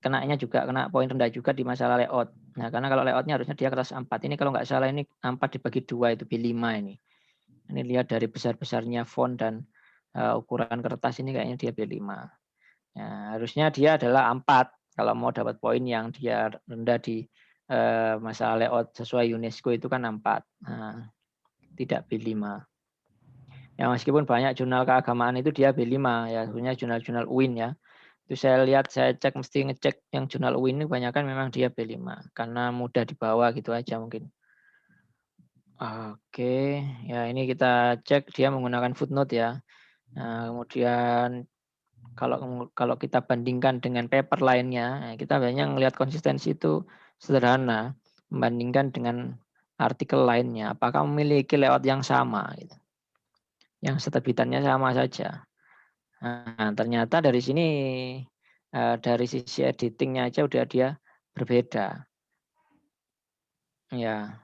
kenanya juga kena poin rendah juga di masalah layout. Nah, karena kalau layoutnya harusnya dia kertas A4. Ini kalau nggak salah ini A4 dibagi 2 itu B5 ini. Ini lihat dari besar-besarnya font dan ukuran kertas ini kayaknya dia B5. Ya, harusnya dia adalah A4 kalau mau dapat poin yang dia rendah di masalah layout sesuai UNESCO itu kan A4. Nah, tidak B5. Ya meskipun banyak jurnal keagamaan itu dia B5 ya, sebenarnya jurnal-jurnal UIN ya. Itu saya lihat, saya cek mesti ngecek yang jurnal UIN ini kebanyakan memang dia B5 karena mudah dibawa gitu aja mungkin. Oke, ya ini kita cek dia menggunakan footnote ya. Nah, kemudian kalau kita bandingkan dengan paper lainnya, kita banyak melihat konsistensi itu sederhana membandingkan dengan artikel lainnya. Apakah memiliki layout yang sama, gitu. Yang terbitannya sama saja. Nah, ternyata dari sini dari sisi editingnya aja udah dia berbeda. Ya,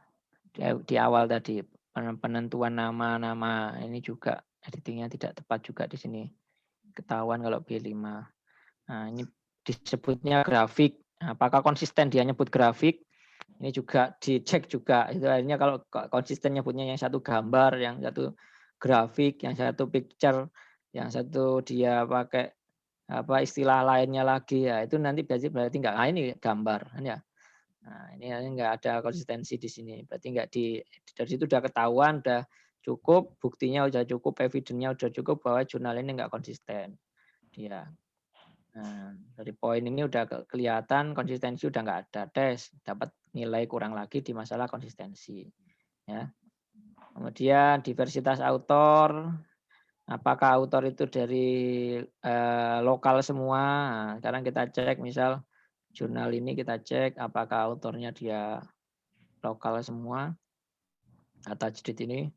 di awal tadi penentuan nama-nama ini juga editingnya tidak tepat juga di sini. Ketahuan kalau B5. Nah, ini disebutnya grafik. Apakah konsisten dia nyebut grafik? Ini juga dicek juga. Itu akhirnya kalau konsisten nyebutnya yang satu gambar, yang satu grafik, yang satu picture, yang satu dia pakai istilah lainnya lagi ya. Itu nanti berarti enggak ini gambar kan ya. Nah, ini enggak ada konsistensi di sini. Berarti enggak dari situ udah ketahuan, udah cukup, buktinya udah cukup, evidence-nya udah cukup bahwa jurnal ini enggak konsisten. Dia. Nah, dari poin ini udah kelihatan konsistensi udah nggak ada, tes dapat nilai kurang lagi di masalah konsistensi. Ya. Kemudian diversitas autor, apakah autor itu dari lokal semua? Nah, sekarang kita cek misal jurnal ini kita cek apakah autornya dia lokal semua. Tajdid ini.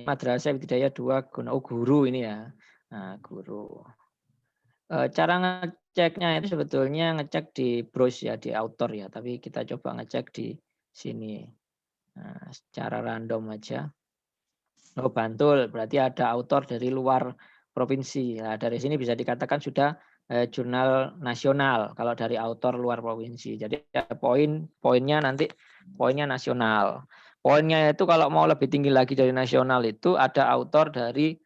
Madrasah Ibtidaiyah 2 Guru ini ya. Nah, guru. Cara ngeceknya itu sebetulnya ngecek di browse ya, di author ya, tapi kita coba ngecek di sini. Nah, secara random aja. Oh, Bantul, berarti ada author dari luar provinsi. Nah, dari sini bisa dikatakan sudah jurnal nasional kalau dari author luar provinsi. Jadi poinnya nanti poinnya nasional. Poinnya itu kalau mau lebih tinggi lagi dari nasional itu ada author dari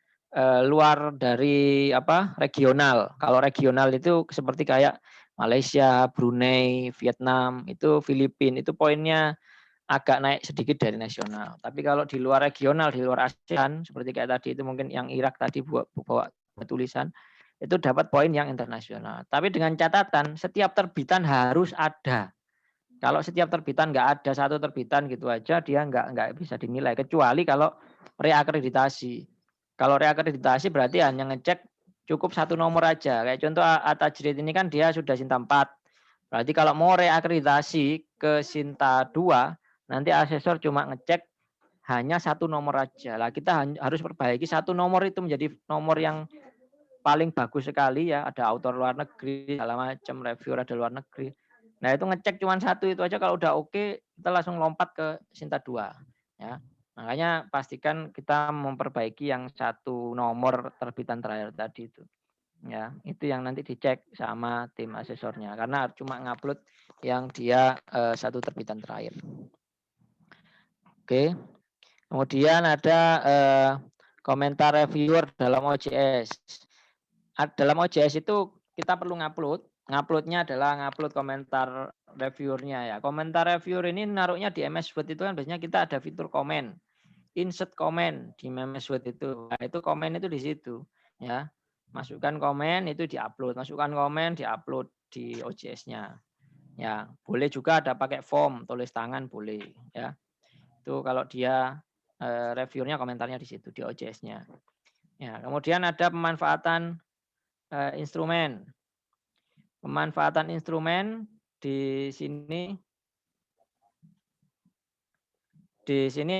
luar dari regional. Kalau regional itu seperti kayak Malaysia, Brunei, Vietnam, itu Filipina, itu poinnya agak naik sedikit dari nasional. Tapi kalau di luar regional, di luar ASEAN, seperti kayak tadi itu mungkin yang Irak tadi bawa tulisan, itu dapat poin yang internasional. Tapi dengan catatan setiap terbitan harus ada. Kalau setiap terbitan nggak ada satu terbitan gitu aja, dia nggak bisa dinilai. Kecuali kalau reakreditasi. Kalau reakreditasi berarti hanya ngecek cukup satu nomor aja. Kayak contoh Tajrid ini kan dia sudah Sinta 4. Berarti kalau mau reakreditasi ke Sinta 2, nanti asesor cuma ngecek hanya satu nomor aja. Lah kita harus perbaiki satu nomor itu menjadi nomor yang paling bagus sekali ya. Ada autor luar negeri, segala macam, reviewer ada luar negeri. Nah itu ngecek cuma satu itu aja, kalau udah oke kita langsung lompat ke Sinta 2. Ya. Makanya pastikan kita memperbaiki yang satu nomor terbitan terakhir tadi itu. Ya, itu yang nanti dicek sama tim asesornya karena cuma ngupload yang dia satu terbitan terakhir. Oke. Kemudian ada komentar reviewer dalam OJS. Dalam OJS itu kita perlu ngupload nguploadnya adalah ngupload komentar reviewernya ya. Komentar reviewer ini naruhnya di MS Word itu kan biasanya kita ada fitur komen, insert komen di MS Word itu. Nah, itu komen itu di situ ya. Masukkan komen itu diupload, masukkan komen diupload di OJS-nya. Ya, boleh juga ada pakai form, tulis tangan boleh ya. Itu kalau dia reviewernya komentarnya di situ di OJS-nya. Ya, kemudian ada pemanfaatan instrumen. Pemanfaatan instrumen di sini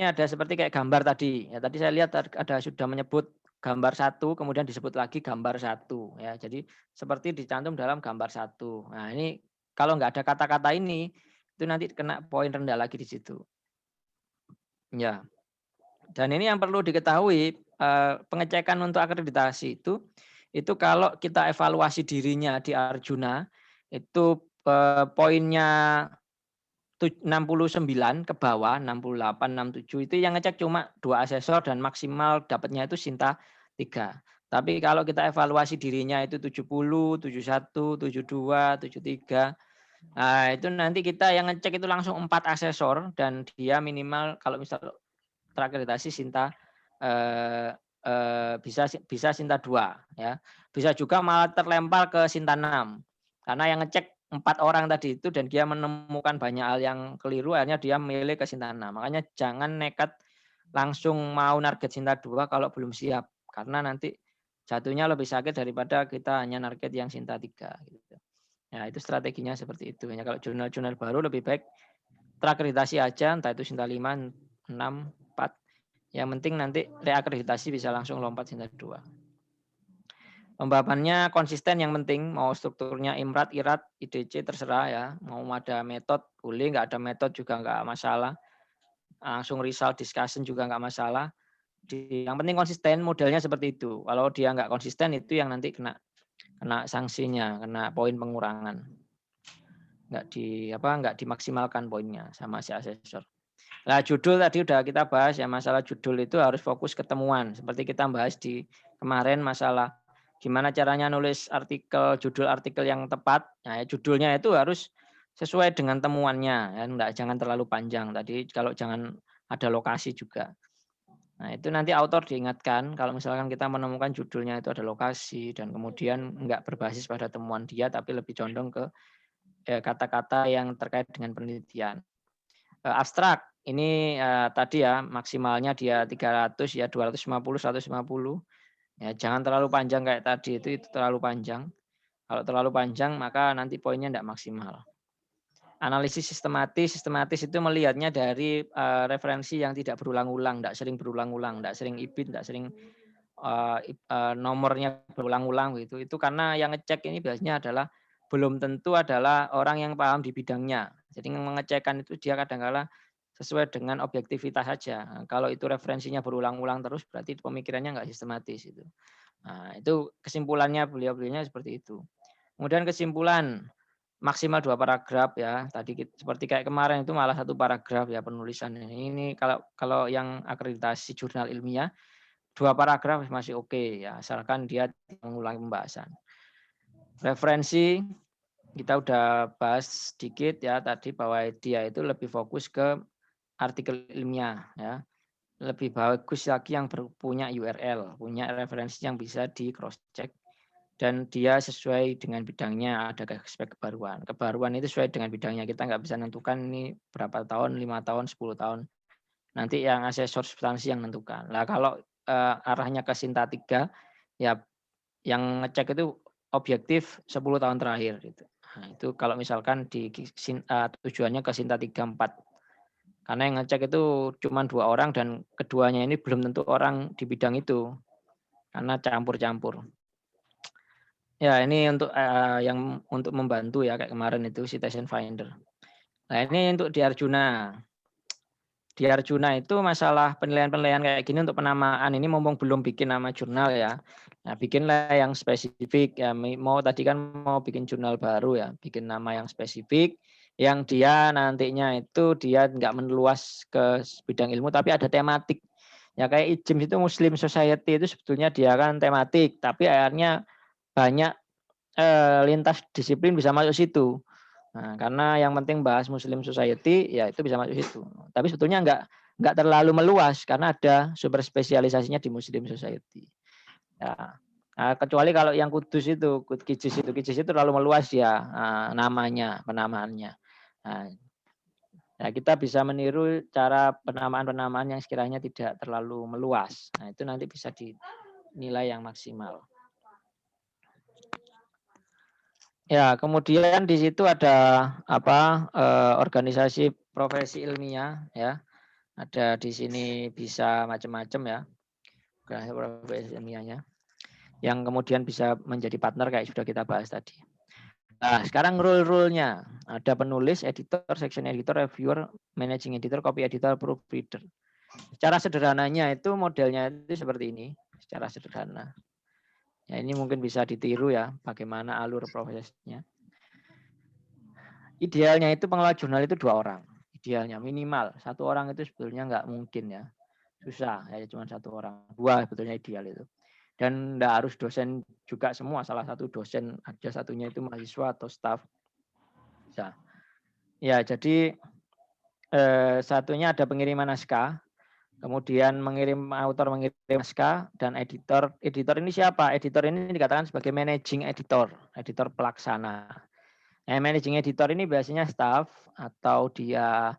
ada seperti kayak gambar tadi. Ya, tadi saya lihat ada sudah menyebut gambar satu, kemudian disebut lagi gambar satu. Ya, jadi seperti dicantum dalam gambar satu. Nah, ini kalau nggak ada kata-kata ini, itu nanti kena poin rendah lagi di situ. Ya, dan ini yang perlu diketahui, pengecekan untuk akreditasi itu kalau kita evaluasi dirinya di Arjuna, itu poinnya 69 ke bawah, 68, 67 itu yang ngecek cuma 2 asesor dan maksimal dapatnya itu Sinta 3. Tapi kalau kita evaluasi dirinya itu 70, 71, 72, 73. Nah, itu nanti kita yang ngecek itu langsung 4 asesor dan dia minimal kalau misal terakreditasi Sinta bisa Sinta 2 ya. Bisa juga malah terlempar ke Sinta 6. Karena yang ngecek 4 orang tadi itu dan dia menemukan banyak hal yang keliru, akhirnya dia milih ke Sinta 6. Makanya jangan nekat langsung mau target Sinta 2 kalau belum siap. Karena nanti jatuhnya lebih sakit daripada kita hanya target yang Sinta 3. Gitu. Ya, itu strateginya seperti itu. Ya, kalau jurnal-jurnal baru lebih baik terakreditasi aja, entah itu Sinta 5, 6, 4. Yang penting nanti reakreditasi bisa langsung lompat Sinta 2. Pembahasannya konsisten yang penting, mau strukturnya IMRAT, IRAT, IDC terserah ya. Mau ada metode boleh, nggak ada metode juga nggak masalah. Langsung result discussion juga nggak masalah. Yang penting konsisten, modelnya seperti itu. Kalau dia nggak konsisten itu yang nanti kena sanksinya, kena poin pengurangan. Nggak dimaksimalkan poinnya sama si asesor. Nah, judul tadi udah kita bahas ya, masalah judul itu harus fokus ketemuan. Seperti kita bahas di kemarin masalah gimana caranya nulis judul artikel yang tepat. Nah, judulnya itu harus sesuai dengan temuannya, ya, jangan terlalu panjang. Tadi kalau jangan ada lokasi juga. Nah, itu nanti autor diingatkan kalau misalkan kita menemukan judulnya itu ada lokasi dan kemudian enggak berbasis pada temuan dia, tapi lebih condong ke kata-kata yang terkait dengan penelitian. Abstrak ini tadi ya maksimalnya dia 300 ya 250 150 ya jangan terlalu panjang kayak tadi itu terlalu panjang. Kalau terlalu panjang maka nanti poinnya tidak maksimal. Analisis sistematis itu melihatnya dari referensi yang tidak berulang-ulang, tidak sering berulang-ulang, tidak sering IBIT, tidak sering nomornya berulang-ulang gitu. Itu karena yang ngecek ini biasanya adalah belum tentu adalah orang yang paham di bidangnya. Jadi mengecekkan itu dia kadang-kala sesuai dengan objektivitas saja. Nah, kalau itu referensinya berulang-ulang terus berarti pemikirannya nggak sistematis itu. Nah, itu kesimpulannya beliau-beliaunya seperti itu. Kemudian kesimpulan maksimal 2 paragraf ya. Tadi seperti kayak kemarin itu malah 1 paragraf ya penulisan. Ini kalau yang akreditasi jurnal ilmiah 2 paragraf masih oke ya, asalkan dia mengulangi pembahasan. Referensi kita udah bahas sedikit ya tadi bahwa dia itu lebih fokus ke artikel ilmiah ya. Lebih bagus lagi yang punya URL, punya referensi yang bisa di cross check dan dia sesuai dengan bidangnya, ada spek kebaruan. Kebaruan itu sesuai dengan bidangnya. Kita nggak bisa menentukan ini berapa tahun, 5 tahun, 10 tahun. Nanti yang asesor substansi yang menentukan. Nah, kalau arahnya ke Sinta 3 ya yang ngecek itu objektif 10 tahun terakhir gitu. Nah, itu kalau misalkan tujuannya ke Sinta 3 4. Karena yang ngecek itu cuma 2 orang dan keduanya ini belum tentu orang di bidang itu. Karena campur-campur. Ya, ini untuk yang untuk membantu ya kayak kemarin itu Citation Finder. Nah, ini untuk di Arjuna. Di Arjuna itu masalah penilaian-penilaian kayak gini untuk penamaan ini mumpung belum bikin nama jurnal ya. Nah, bikinlah yang spesifik ya. Mau tadi kan mau bikin jurnal baru ya, bikin nama yang spesifik yang dia nantinya itu dia nggak meluas ke bidang ilmu tapi ada tematik. Ya kayak IJIM itu Muslim Society itu sebetulnya dia kan tematik, tapi akhirnya banyak lintas disiplin bisa masuk situ. Nah, karena yang penting bahas Muslim Society, ya itu bisa masuk situ. Tapi sebetulnya nggak terlalu meluas karena ada super spesialisasinya di Muslim Society. Ya. Nah, kecuali kalau yang Kudus itu, Kijis itu terlalu meluas ya namanya, penamaannya. Nah, kita bisa meniru cara penamaan-penamaan yang sekiranya tidak terlalu meluas. Nah, itu nanti bisa dinilai yang maksimal. Ya, kemudian di situ ada organisasi profesi ilmiah ya. Ada di sini bisa macam-macam ya. Profesi ilmiahnya. Yang kemudian bisa menjadi partner kayak sudah kita bahas tadi. Nah, sekarang rule-rule-nya. Ada penulis, editor, section editor, reviewer, managing editor, copy editor, proofreader. Secara sederhananya itu modelnya itu seperti ini, secara sederhana. Ya, ini mungkin bisa ditiru ya, bagaimana alur prosesnya. Idealnya itu pengelola jurnal itu 2 orang. Idealnya minimal 1 orang itu sebetulnya nggak mungkin ya. Susah ya, cuma 1 orang. 2 sebetulnya ideal itu. Dan nggak harus dosen juga semua. Salah satu dosen aja, satunya itu mahasiswa atau staf. Bisa. Ya, jadi satunya ada pengiriman naskah. Kemudian autor mengirim naskah dan editor. Editor ini siapa? Editor ini dikatakan sebagai managing editor, editor pelaksana. Managing editor ini biasanya staff atau dia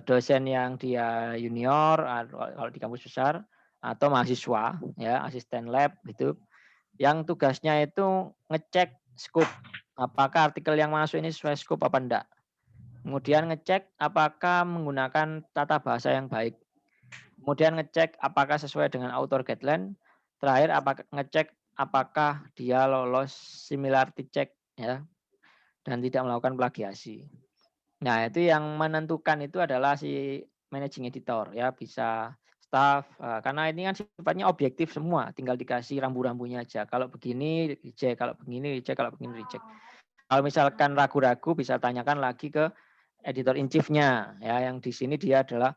dosen yang dia junior kalau di kampus besar atau mahasiswa ya, asisten lab gitu. Yang tugasnya itu ngecek scope, apakah artikel yang masuk ini sesuai scope apa enggak. Kemudian ngecek apakah menggunakan tata bahasa yang baik. Kemudian ngecek apakah sesuai dengan author guideline. Terakhir ngecek apakah dia lolos similarity check ya, dan tidak melakukan plagiasi. Nah, itu yang menentukan itu adalah si managing editor ya, bisa staff karena ini kan sifatnya objektif semua, tinggal dikasih rambu-rambunya aja. Kalau begini reject, kalau begini reject, kalau begini reject. Kalau misalkan ragu-ragu bisa tanyakan lagi ke editor in chief-nya ya, yang di sini dia adalah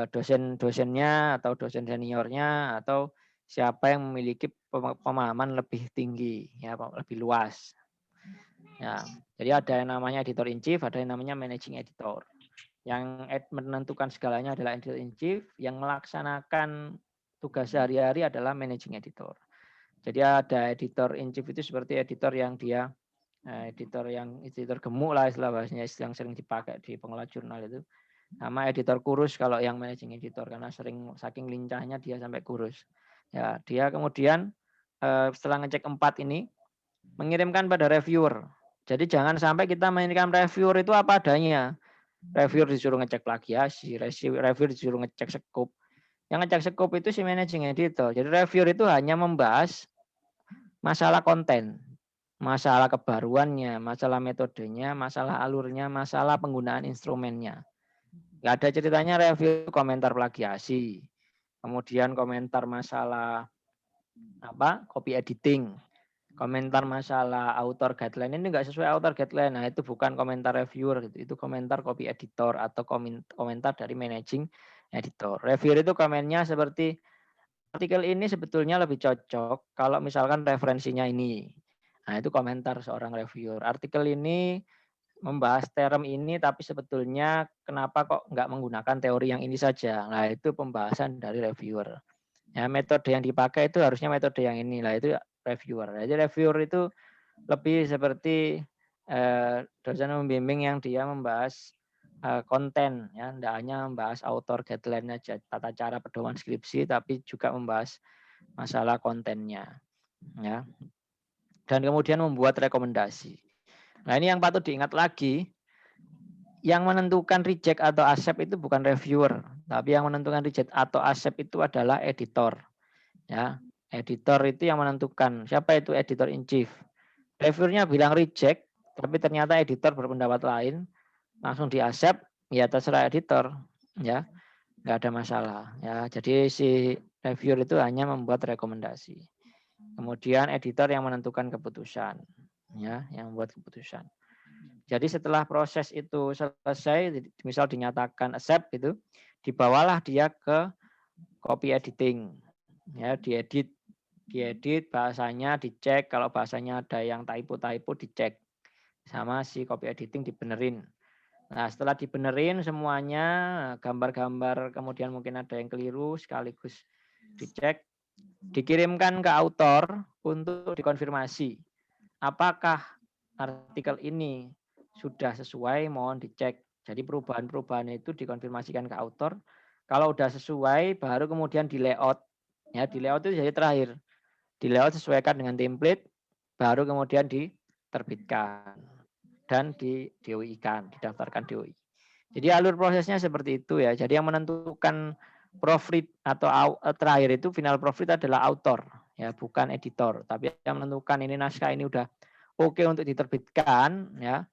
dosen-dosennya atau dosen seniornya atau siapa yang memiliki pemahaman lebih tinggi ya, lebih luas. Ya, jadi ada yang namanya editor in chief, ada yang namanya managing editor. Yang menentukan segalanya adalah editor in chief, yang melaksanakan tugas sehari-hari adalah managing editor. Jadi ada editor in chief itu seperti editor yang dia editor gemuk lah istilah bahasanya, yang sering dipakai di pengelola jurnal itu. Sama editor kurus kalau yang managing editor, karena sering saking lincahnya dia sampai kurus. Ya, dia kemudian setelah ngecek 4 ini mengirimkan pada reviewer. Jadi jangan sampai kita mengirimkan reviewer itu apa adanya. Reviewer disuruh ngecek plagiasi, reviewer disuruh ngecek scope. Yang ngecek scope itu si managing editor. Jadi reviewer itu hanya membahas masalah konten, masalah kebaruannya, masalah metodenya, masalah alurnya, masalah penggunaan instrumennya. Nggak ada ceritanya review komentar plagiasi, kemudian komentar masalah copy editing, komentar masalah author guideline ini enggak sesuai author guideline. Nah, itu bukan komentar reviewer gitu. Itu komentar copy editor atau komentar dari managing editor. Reviewer itu komennya seperti artikel ini sebetulnya lebih cocok kalau misalkan referensinya ini. Nah, itu komentar seorang reviewer. Artikel ini membahas term ini tapi sebetulnya kenapa kok enggak menggunakan teori yang ini saja. Nah, itu pembahasan dari reviewer. Ya, metode yang dipakai itu harusnya metode yang ini. Lah, itu reviewer. Jadi reviewer itu lebih seperti dosen membimbing yang dia membahas konten ya, tidak hanya membahas author guideline aja, tata cara pedoman skripsi, tapi juga membahas masalah kontennya ya. Dan kemudian membuat rekomendasi. Nah, ini yang patut diingat lagi, yang menentukan reject atau accept itu bukan reviewer, tapi yang menentukan reject atau accept itu adalah editor. Ya, editor itu yang menentukan. Siapa itu editor in chief? Reviewernya bilang reject, tapi ternyata editor berpendapat lain, langsung di accept, ya terserah editor, ya nggak ada masalah. Ya, jadi si reviewer itu hanya membuat rekomendasi. Kemudian editor yang menentukan keputusan, ya, yang membuat keputusan. Jadi setelah proses itu selesai, misal dinyatakan accept itu, dibawalah dia ke copy editing, ya, diedit diedit, bahasanya dicek, kalau bahasanya ada yang typo-typo dicek. Sama si copy editing dibenerin. Nah, setelah dibenerin semuanya, gambar-gambar kemudian mungkin ada yang keliru, sekaligus dicek, dikirimkan ke autor untuk dikonfirmasi. Apakah artikel ini sudah sesuai, mohon dicek. Jadi perubahan-perubahan itu dikonfirmasikan ke autor. Kalau sudah sesuai, baru kemudian di layout. Ya, di layout itu jadi terakhir. Di layout sesuaikan dengan template, baru kemudian diterbitkan dan di DOI-kan, didaftarkan DOI. Jadi alur prosesnya seperti itu ya. Jadi yang menentukan profit atau terakhir itu final profit adalah author ya, bukan editor. Tapi yang menentukan ini naskah ini udah oke untuk diterbitkan ya.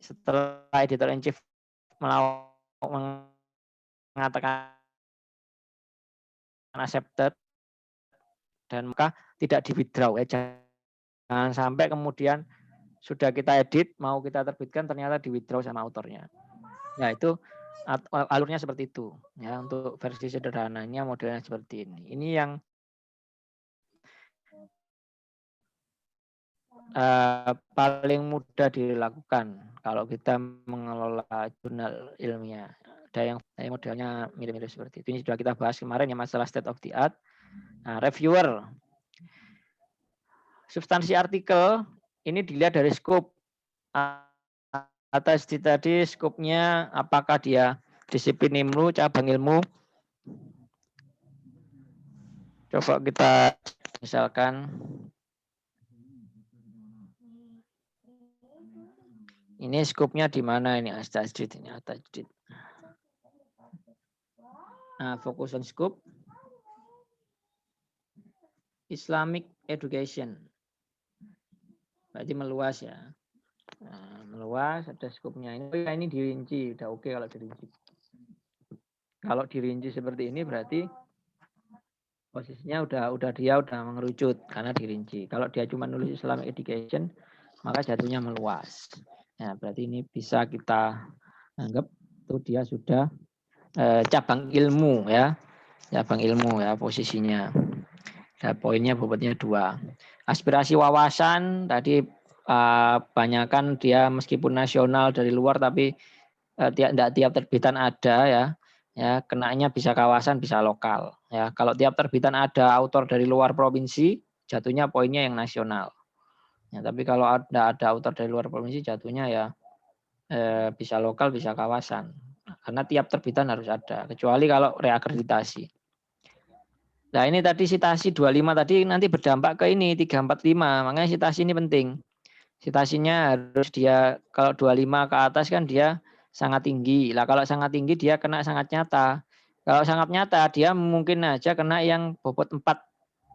Setelah editor in chief mengatakan accepted dan maka tidak di withdraw ya. Jangan sampai kemudian sudah kita edit mau kita terbitkan ternyata di withdraw sama autornya. Ya itu alurnya seperti itu ya. Untuk versi sederhananya modelnya seperti ini. Ini yang paling mudah dilakukan kalau kita mengelola jurnal ilmiah. Ada yang modelnya mirip-mirip seperti itu. Ini sudah kita bahas kemarin ya, masalah state of the art. Nah, reviewer. Substansi artikel ini dilihat dari scope. Atas tadi skopnya apakah dia disiplin ilmu, cabang ilmu. Coba kita misalkan ini skopnya di mana ini Tajdid ini Tajdid. Nah, fokus on scope Islamic education. Berarti meluas ya. Nah, meluas ada skopnya ini dirinci, udah oke kalau dirinci. Kalau dirinci seperti ini berarti posisinya udah dia mengerucut karena dirinci. Kalau dia cuma nulis Islamic education maka jatuhnya meluas. Nah, berarti ini bisa kita anggap itu dia sudah cabang ilmu ya. Cabang ilmu ya posisinya. Ya, poinnya bobotnya 2. Aspirasi wawasan tadi banyakkan dia meskipun nasional dari luar tapi tidak tiap terbitan ada ya. Ya, kenanya bisa kawasan bisa lokal ya. Kalau tiap terbitan ada autor dari luar provinsi, jatuhnya poinnya yang nasional. Ya, tapi kalau ada autor dari luar provinsi jatuhnya ya bisa lokal bisa kawasan. Karena tiap terbitan harus ada, kecuali kalau reakreditasi. Nah ini tadi sitasi 25 tadi nanti berdampak ke ini 345. Makanya sitasi ini penting. Sitasinya harus dia kalau 25 ke atas kan dia sangat tinggi. Lah kalau sangat tinggi dia kena sangat nyata. Kalau sangat nyata dia mungkin aja kena yang bobot 4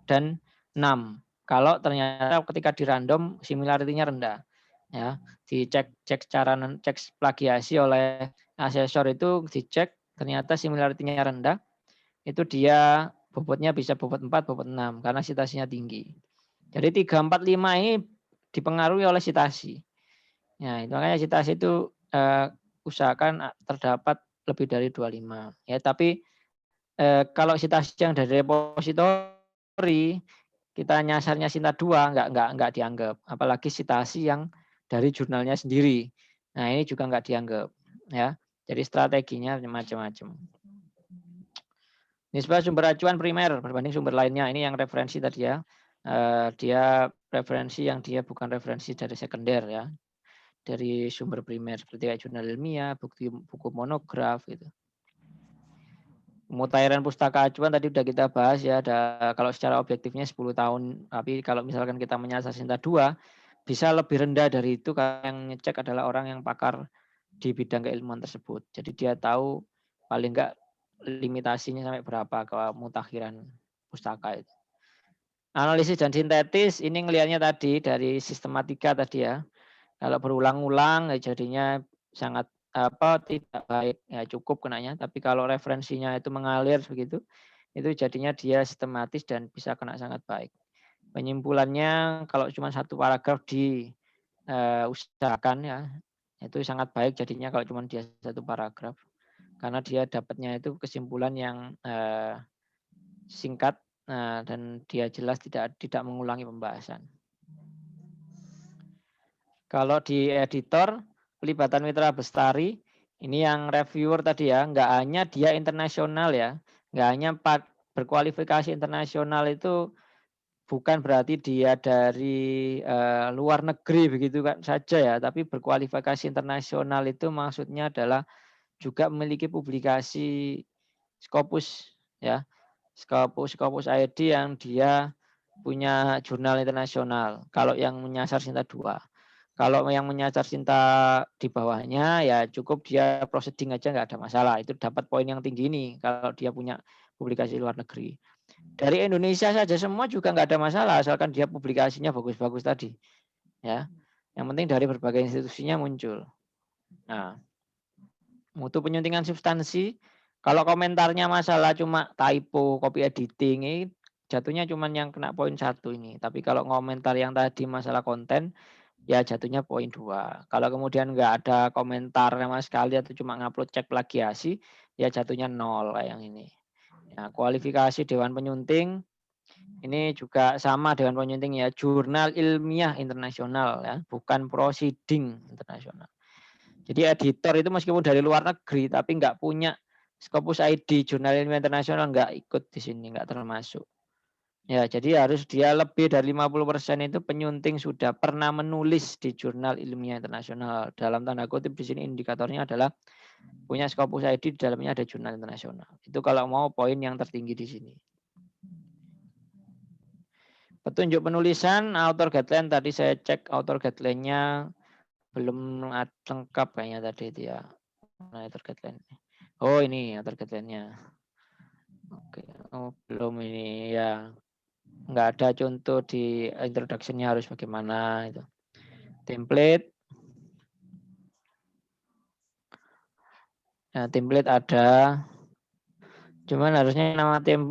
dan 6. Kalau ternyata ketika di random similarity-nya rendah. Ya, dicek plagiasi oleh asesor itu dicek ternyata similarity-nya rendah. Itu dia bobotnya bisa bobot 4, bobot 6 karena sitasinya tinggi. Jadi 345 ini dipengaruhi oleh sitasi. Ya, itu makanya sitasi itu usahakan terdapat lebih dari 25. Ya, tapi kalau sitasi yang dari repositori kita nyasarnya Sinta 2 enggak dianggap, apalagi sitasi yang dari jurnalnya sendiri. Nah, ini juga enggak dianggap ya. Jadi strateginya macam-macam. Nisbah sumber acuan primer berbanding sumber lainnya. Ini yang referensi tadi ya. Dia referensi yang dia bukan referensi dari sekunder ya. Dari sumber primer seperti kayak jurnal ilmiah, buku monograf gitu. Pemutahiran pustaka acuan tadi sudah kita bahas ya. Ada kalau secara objektifnya 10 tahun, tapi kalau misalkan kita menyasar Sinta 2 bisa lebih rendah dari itu karena yang ngecek adalah orang yang pakar di bidang keilmuan tersebut. Jadi dia tahu paling enggak limitasinya sampai berapa ke mutakhiran pustaka itu. Analisis dan sintetis ini ngelihatnya tadi dari sistematika tadi ya. Kalau berulang-ulang ya jadinya sangat tidak baik ya cukup kenanya. Tapi kalau referensinya itu mengalir begitu, itu jadinya dia sistematis dan bisa kena sangat baik. Penyimpulannya kalau cuma satu paragraf diusahakan ya itu sangat baik jadinya kalau cuma dia satu paragraf. Karena dia dapatnya itu kesimpulan yang singkat Nah, dan dia jelas tidak mengulangi pembahasan. Kalau di editor, pelibatan mitra bestari, ini yang reviewer tadi ya, nggak hanya dia internasional ya, nggak hanya berkualifikasi internasional itu bukan berarti dia dari luar negeri begitu kan saja ya, tapi berkualifikasi internasional itu maksudnya adalah juga memiliki publikasi Scopus ya, Scopus ID yang dia punya jurnal internasional. Kalau yang menyasar Sinta 2. Kalau yang menyasar Sinta di bawahnya ya cukup dia proceeding aja nggak ada masalah. Itu dapat poin yang tinggi nih kalau dia punya publikasi luar negeri. Dari Indonesia saja semua juga nggak ada masalah asalkan dia publikasinya bagus-bagus tadi. Ya, yang penting dari berbagai institusinya muncul. Nah, mutu penyuntingan substansi. Kalau komentarnya masalah cuma typo, copy editing, ini jatuhnya cuma yang kena poin 1 ini. Tapi kalau komentar yang tadi masalah konten, ya jatuhnya poin 2. Kalau kemudian nggak ada komentar sama sekali atau cuma ngupload cek plagiasi, ya jatuhnya 0 kayak yang ini. Ya, kualifikasi Dewan Penyunting, ini juga sama Dewan Penyunting ya, jurnal ilmiah internasional ya, bukan proceeding internasional. Jadi editor itu meskipun dari luar negeri tapi nggak punya Scopus ID jurnal ilmiah internasional nggak ikut di sini, nggak termasuk. Ya, jadi harus dia lebih dari 50% itu penyunting sudah pernah menulis di jurnal ilmiah internasional. Dalam tanda kutip di sini indikatornya adalah punya Scopus ID di dalamnya ada jurnal internasional. Itu kalau mau poin yang tertinggi di sini. Petunjuk penulisan author guideline tadi saya cek author guideline-nya belum lengkap kayaknya tadi itu ya. Nah, author guideline. Oh, ini author guideline-nya. Oke, oh, belum ini ya. Nggak ada contoh di introduction-nya harus bagaimana itu. Template. Nah, template ada. Cuman harusnya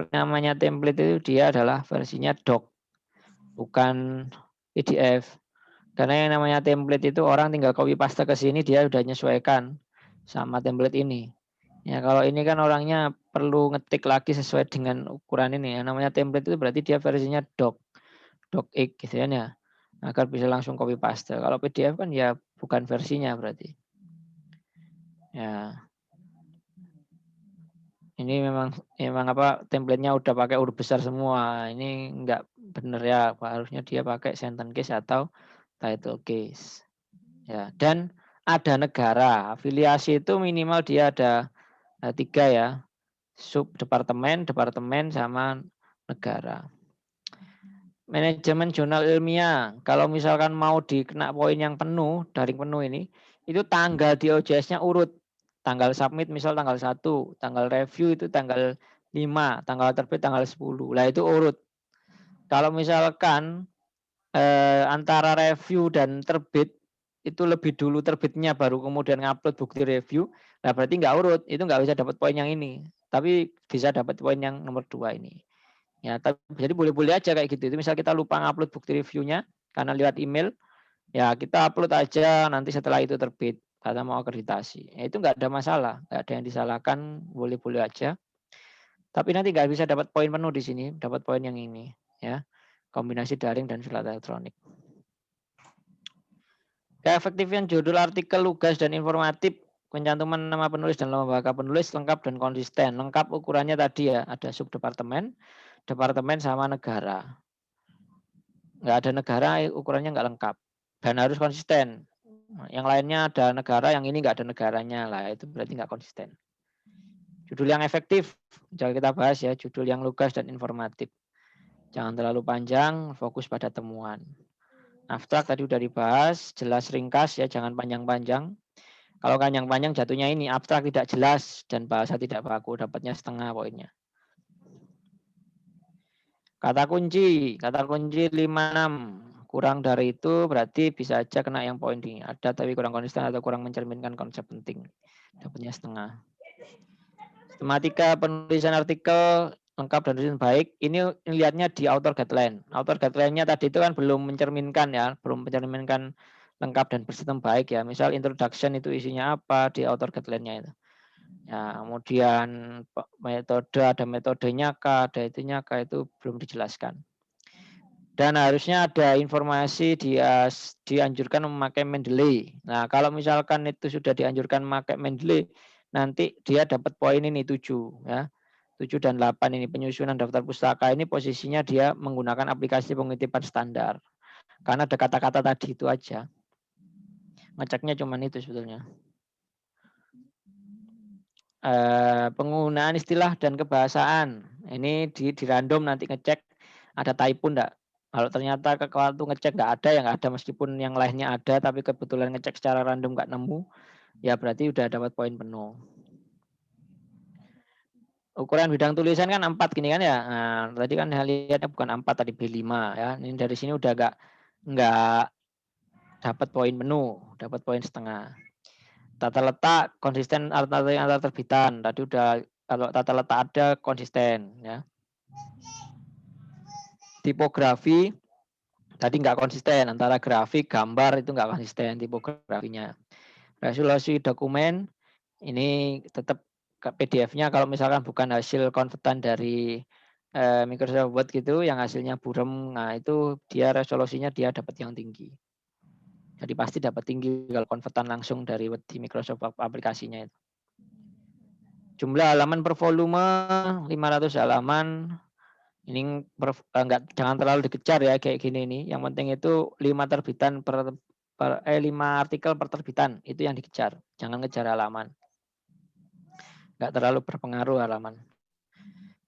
namanya template itu dia adalah versinya doc, bukan PDF. Karena yang namanya template itu orang tinggal copy paste ke sini dia udah menyesuaikan sama template ini. Ya kalau ini kan orangnya perlu ngetik lagi sesuai dengan ukuran ini. Yang namanya template itu berarti dia versinya docx gitu ya, agar bisa langsung copy paste. Kalau PDF kan ya bukan versinya berarti. Ya. Ini memang apa template-nya udah pakai huruf besar semua. Ini enggak benar ya, Pak. Harusnya dia pakai sentence case atau title case. Ya, dan ada negara. Afiliasi itu minimal dia ada 3 ya. Sub departemen, sama negara. Manajemen jurnal ilmiah. Kalau misalkan mau dikena poin yang penuh, daring penuh ini, itu tanggal di OJS-nya urut. Tanggal submit misal tanggal 1, tanggal review itu tanggal 5, tanggal terbit tanggal 10. Lah itu urut. Kalau misalkan antara review dan terbit itu lebih dulu terbitnya baru kemudian ngupload bukti review, nah berarti nggak urut, itu nggak bisa dapat poin yang ini. Tapi bisa dapat poin yang nomor 2 ini. Ya, jadi boleh-boleh aja kayak gitu. Itu misal kita lupa ngupload bukti reviewnya karena lewat email, ya kita upload aja nanti setelah itu terbit karena mau akreditasi. Ya, itu nggak ada masalah, nggak ada yang disalahkan, boleh-boleh aja. Tapi nanti nggak bisa dapat poin penuh di sini, dapat poin yang ini, ya kombinasi daring dan surat elektronik. Keefektifan judul artikel, lugas dan informatif, pencantuman nama penulis dan lembaga penulis lengkap dan konsisten. Lengkap ukurannya tadi ya, ada subdepartemen, departemen sama negara. Nggak ada negara ukurannya nggak lengkap dan harus konsisten. Yang lainnya ada negara, yang ini nggak ada negaranya lah, itu berarti nggak konsisten. Judul yang efektif, jangan kita bahas ya, judul yang lugas dan informatif. Jangan terlalu panjang, fokus pada temuan. Abstrak tadi udah dibahas, jelas ringkas ya, jangan panjang-panjang. Kalau panjang-panjang jatuhnya ini abstrak tidak jelas dan bahasa tidak baku, dapatnya setengah poinnya. Kata kunci 56. Kurang dari itu berarti bisa aja kena yang poin ini. Ada tapi kurang konsisten atau kurang mencerminkan konsep penting. Dapatnya setengah. Sistematika penulisan artikel lengkap dan tulisan baik. Ini lihatnya di author guideline. Author guideline-nya tadi itu kan belum mencerminkan ya, belum mencerminkan lengkap dan bersistem baik ya. Misal introduction itu isinya apa di author guideline-nya itu. Ya, kemudian metode, ada metodenya kah, ada itunya kah, itu belum dijelaskan. Dan harusnya ada informasi dia dianjurkan memakai Mendeley. Nah, kalau misalkan itu sudah dianjurkan memakai Mendeley, nanti dia dapat poin ini 7 ya. 7 dan 8 ini penyusunan daftar pustaka ini posisinya dia menggunakan aplikasi pengutipan standar. Karena ada kata-kata tadi itu aja. Ngeceknya cuma itu sebetulnya. Penggunaan istilah dan kebahasaan. Ini di random nanti ngecek ada typo enggak. Kalau ternyata waktu ngecek nggak ada, ya nggak ada, meskipun yang lainnya ada, tapi kebetulan ngecek secara random nggak nemu, ya berarti udah dapat poin penuh. Ukuran bidang tulisan kan 4 gini kan ya. Nah, tadi kan lihatnya bukan 4 tadi B5 ya. Ini dari sini udah nggak dapat poin penuh, dapat poin setengah. Tata letak konsisten antar terbitan. Tadi udah, kalau tata letak ada konsisten ya. Tipografi tadi nggak konsisten, antara grafik, gambar itu nggak konsisten tipografinya. Resolusi dokumen ini tetap PDF-nya kalau misalkan bukan hasil konvertan dari Microsoft Word gitu, yang hasilnya burem, nah itu dia resolusinya dia dapat yang tinggi. Jadi pasti dapat tinggi kalau konvertan langsung dari Word di Microsoft aplikasinya itu. Jumlah halaman per volume 500 halaman. Ini jangan terlalu dikejar ya kayak gini nih. Yang penting itu 5 terbitan 5 artikel per terbitan, itu yang dikejar. Jangan ngejar halaman. Nggak terlalu berpengaruh halaman.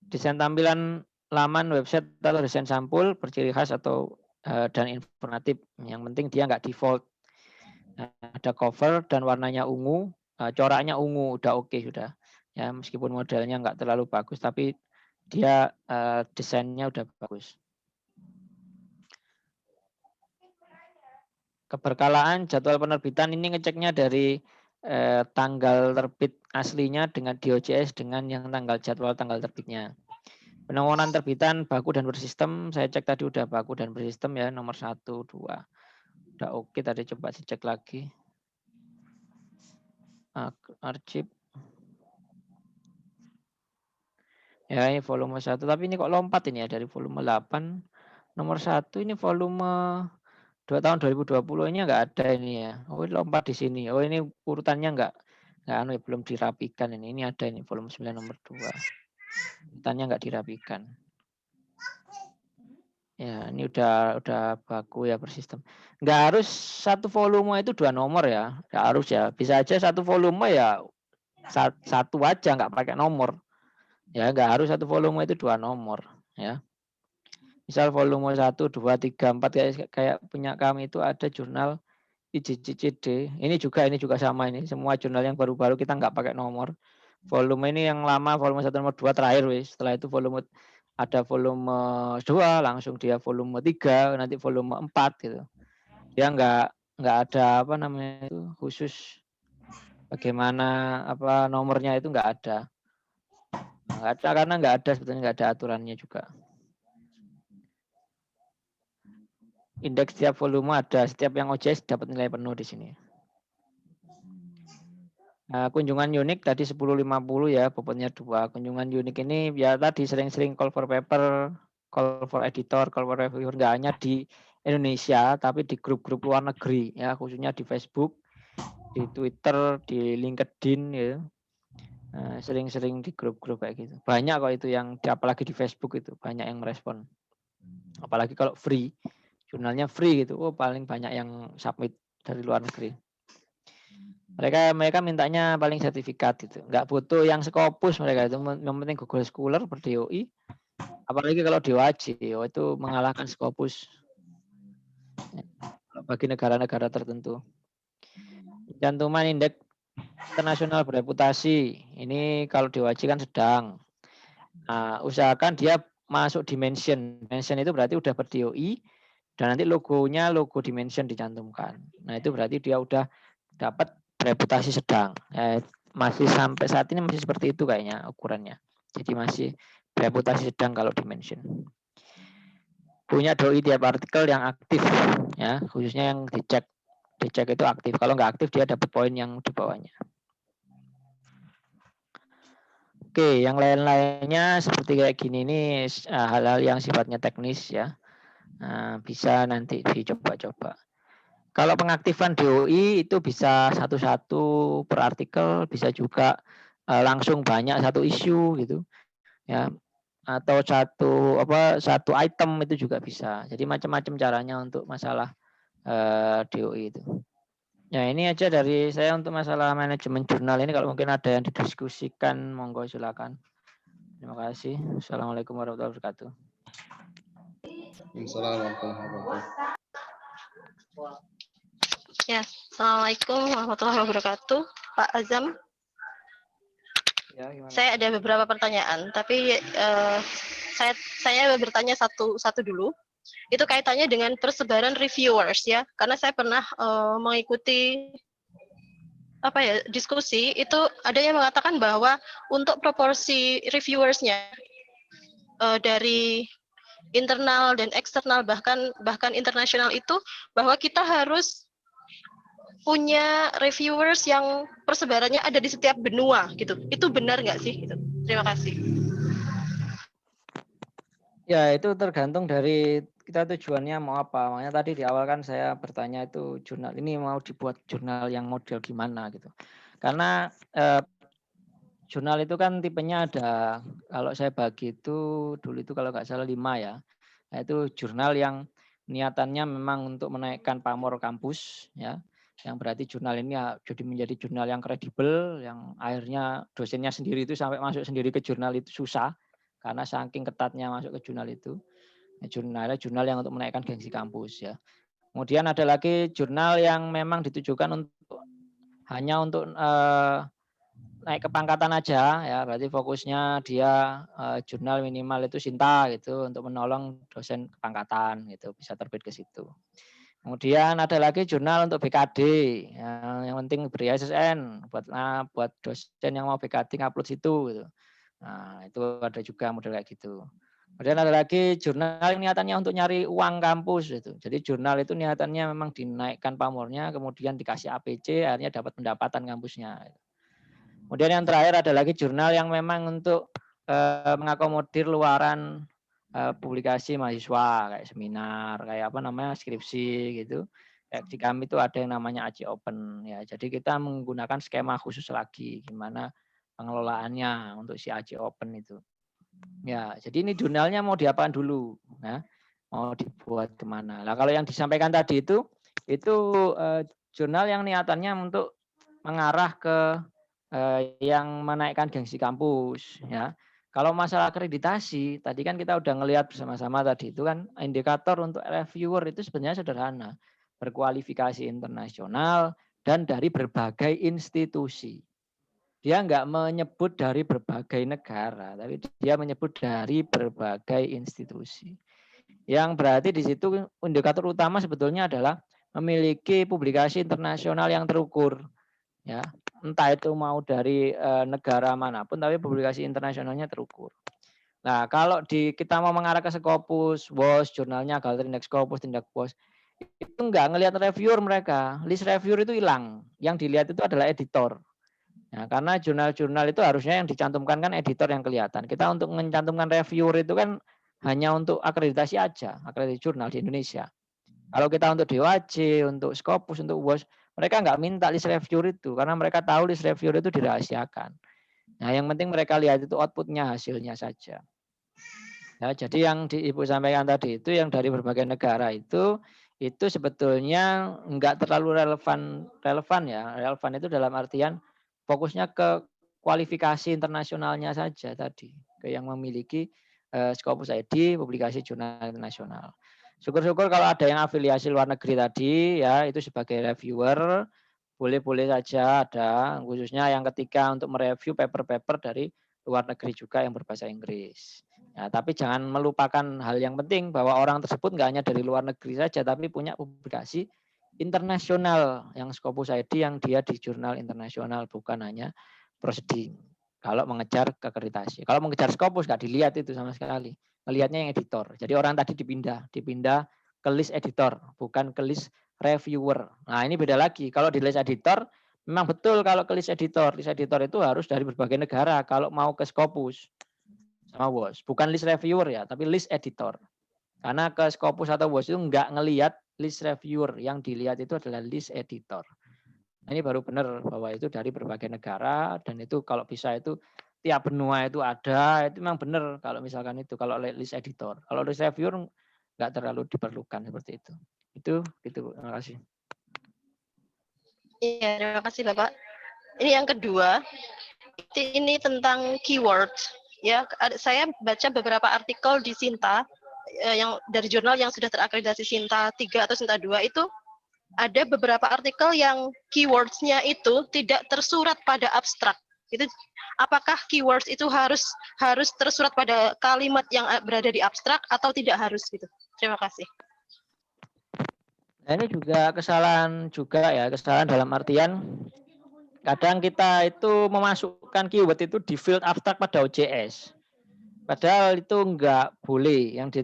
Desain tampilan laman website atau desain sampul berciri khas atau dan informatif. Yang penting dia nggak default. Ada cover dan warnanya ungu, coraknya ungu, udah oke sudah. Ya, meskipun modelnya nggak terlalu bagus, tapi dia desainnya udah bagus. Keberkalaan jadwal penerbitan ini ngeceknya dari tanggal terbit aslinya dengan DOJS dengan yang jadwal tanggal terbitnya. Penomoran terbitan baku dan bersistem, saya cek tadi udah baku dan bersistem ya, nomor 1, 2. Udah oke, tadi coba dicek lagi. Arsip. Ya, ini volume 1, tapi ini kok lompat ini ya dari volume 8. Nomor 1 ini volume 2 tahun 2020 ini nggak ada ini ya. Oh, ini lompat di sini. Oh, ini urutannya nggak belum dirapikan ini. Ini ada ini volume 9 nomor 2. Urutannya nggak dirapikan. Ya, ini udah baku ya bersistem. Nggak harus satu volume itu 2 nomor ya. Nggak harus ya. Bisa aja satu volume ya satu aja nggak pakai nomor. Ya, nggak harus satu volume itu 2 nomor ya. Misal volume 1, 2, 3, 4 kayak punya kami itu ada jurnal IJCCD. Ini juga sama ini. Semua jurnal yang baru-baru kita nggak pakai nomor. Volume ini yang lama, volume 1 nomor 2 terakhir wis. Setelah itu ada volume 2, langsung dia volume 3, nanti volume 4 gitu. Dia nggak ada apa namanya itu khusus bagaimana apa nomornya itu nggak ada. Nggak ada karena nggak ada sebetulnya, nggak ada aturannya juga. Indeks setiap volume ada, setiap yang OJS dapat nilai penuh di sini. Nah, kunjungan unik tadi 1050 ya, bobotnya 2. Kunjungan unik ini ya tadi sering-sering call for paper, call for editor, call for reviewer, nggak hanya di Indonesia, tapi di grup-grup luar negeri ya, khususnya di Facebook, di Twitter, di LinkedIn ya. Nah, sering-sering di grup-grup kayak gitu. Banyak kok itu yang, apalagi di Facebook itu, banyak yang merespon. Apalagi kalau free, jurnalnya free gitu, oh paling banyak yang submit dari luar negeri. Mereka mintanya paling sertifikat gitu. Nggak butuh yang Scopus mereka itu, yang penting Google Scholar berdoi. Apalagi kalau DOAJ, itu mengalahkan Scopus bagi negara-negara tertentu. Cantuman indeks internasional bereputasi. Ini kalau DOAJ kan sedang. Nah, usahakan dia masuk dimension. Dimension itu berarti udah berdoi dan nanti logonya logo dimension dicantumkan. Nah, itu berarti dia udah dapat reputasi sedang. Masih sampai saat ini masih seperti itu kayaknya ukurannya. Jadi masih reputasi sedang kalau dimension. Punya doi tiap artikel yang aktif ya, khususnya yang dicek itu aktif. Kalau nggak aktif dia dapat poin yang di bawahnya. Oke, yang lain-lainnya seperti kayak gini ini hal-hal yang sifatnya teknis ya. Nah, bisa nanti dicoba-coba. Kalau pengaktifan DOI itu bisa satu-satu per artikel, bisa juga langsung banyak satu isu gitu ya, atau satu item itu juga bisa. Jadi macam-macam caranya untuk masalah DOI itu. Ya ini aja dari saya untuk masalah manajemen jurnal ini. Kalau mungkin ada yang didiskusikan, monggo silakan. Terima kasih. Assalamualaikum warahmatullahi wabarakatuh. Assalamualaikum warahmatullahi wabarakatuh. Ya, Assalamualaikum warahmatullahi wabarakatuh, Pak Azam. Ya, gimana? Saya ada beberapa pertanyaan, tapi saya bertanya satu dulu. Itu kaitannya dengan persebaran reviewers ya, karena saya pernah mengikuti diskusi itu ada yang mengatakan bahwa untuk proporsi reviewersnya dari internal dan eksternal bahkan internasional itu bahwa kita harus punya reviewers yang persebarannya ada di setiap benua gitu. Itu benar nggak sih? Gitu. Terima kasih. Ya itu tergantung dari kita tujuannya mau apa. Makanya tadi di awal kan saya bertanya itu jurnal ini mau dibuat jurnal yang model gimana gitu. Karena jurnal itu kan tipenya ada, kalau saya bagi itu dulu itu kalau nggak salah 5 ya. Nah, itu jurnal yang niatannya memang untuk menaikkan pamor kampus ya. Yang berarti jurnal ini ya jadi menjadi jurnal yang kredibel, yang akhirnya dosennya sendiri itu sampai masuk sendiri ke jurnal itu susah karena saking ketatnya masuk ke jurnal itu. Jurnal yang untuk menaikkan gengsi kampus ya. Kemudian ada lagi jurnal yang memang ditujukan untuk hanya untuk naik kepangkatan aja ya, berarti fokusnya dia jurnal minimal itu Sinta gitu untuk menolong dosen kepangkatan gitu, bisa terbit ke situ. Kemudian ada lagi jurnal untuk BKD, yang penting beri SSN buat dosen yang mau BKD ngupload situ gitu. Nah, itu ada juga model kayak gitu. Kemudian ada lagi jurnal yang niatannya untuk nyari uang kampus itu. Jadi jurnal itu niatannya memang dinaikkan pamornya, kemudian dikasih APC, akhirnya dapat pendapatan kampusnya. Kemudian yang terakhir ada lagi jurnal yang memang untuk mengakomodir luaran publikasi mahasiswa kayak seminar, kayak skripsi gitu. Kayak di kami itu ada yang namanya ACI Open ya. Jadi kita menggunakan skema khusus lagi gimana pengelolaannya untuk si ACI Open itu. Ya, jadi ini jurnalnya mau diapakan dulu, ya. Mau dibuat kemana? Nah, kalau yang disampaikan tadi itu jurnal yang niatannya untuk mengarah ke yang menaikkan gengsi kampus ya. Kalau masalah akreditasi, tadi kan kita udah ngelihat bersama-sama tadi itu kan indikator untuk reviewer itu sebenarnya sederhana. Berkualifikasi internasional dan dari berbagai institusi. Dia nggak menyebut dari berbagai negara, tapi dia menyebut dari berbagai institusi. Yang berarti di situ indikator utama sebetulnya adalah memiliki publikasi internasional yang terukur. Ya, entah itu mau dari negara manapun, tapi publikasi internasionalnya terukur. Nah, kalau kita mau mengarah ke Scopus, WOS, jurnalnya Gallery Index Scopus, Tindak WOS, itu nggak ngelihat reviewer mereka. List reviewer itu hilang. Yang dilihat itu adalah editor. Nah, karena jurnal-jurnal itu harusnya yang dicantumkan kan editor yang kelihatan. Kita untuk mencantumkan reviewer itu kan hanya untuk akreditasi aja, akreditasi jurnal di Indonesia. Kalau kita untuk DOAJ, untuk Scopus, untuk WOS, mereka nggak minta list reviewer itu karena mereka tahu list reviewer itu dirahasiakan. Nah, yang penting mereka lihat itu outputnya, hasilnya saja. Ya, jadi yang Ibu sampaikan tadi itu yang dari berbagai negara itu sebetulnya nggak terlalu relevan ya. Relevan itu dalam artian fokusnya ke kualifikasi internasionalnya saja tadi, ke yang memiliki Scopus ID, publikasi jurnal internasional. Syukur-syukur kalau ada yang afiliasi luar negeri tadi ya itu sebagai reviewer boleh-boleh saja ada, khususnya yang ketiga untuk mereview paper-paper dari luar negeri juga yang berbahasa Inggris. Ya, tapi jangan melupakan hal yang penting bahwa orang tersebut nggak hanya dari luar negeri saja, tapi punya publikasi internasional yang Scopus ID yang dia di jurnal internasional, bukan hanya proceeding. Kalau mengejar akreditasi. Kalau mengejar Scopus nggak dilihat itu sama sekali. Melihatnya yang editor. Jadi orang tadi dipindah ke list editor, bukan ke list reviewer. Nah ini beda lagi. Kalau di list editor, Memang betul kalau ke list editor itu harus dari berbagai negara kalau mau ke Scopus sama WOS. Bukan list reviewer ya, tapi list editor. Karena ke Scopus atau WOS itu nggak ngelihat list reviewer, yang dilihat itu adalah list editor. Nah, ini baru benar bahwa itu dari berbagai negara, dan itu kalau bisa itu tiap benua itu ada, itu memang benar kalau misalkan itu kalau list editor. Kalau list reviewer nggak terlalu diperlukan seperti itu. Itu terima kasih. Iya, terima kasih Bapak. Ini yang kedua, ini tentang keyword. Ya, saya baca beberapa artikel di Sinta yang dari jurnal yang sudah terakreditasi Sinta 3 atau Sinta 2 itu ada beberapa artikel yang keywords-nya itu tidak tersurat pada abstrak. Itu apakah keywords itu harus tersurat pada kalimat yang berada di abstrak atau tidak harus gitu. Terima kasih. Nah, ini juga kesalahan dalam artian kadang kita itu memasukkan keyword itu di field abstrak pada OJS. Padahal itu enggak boleh. Yang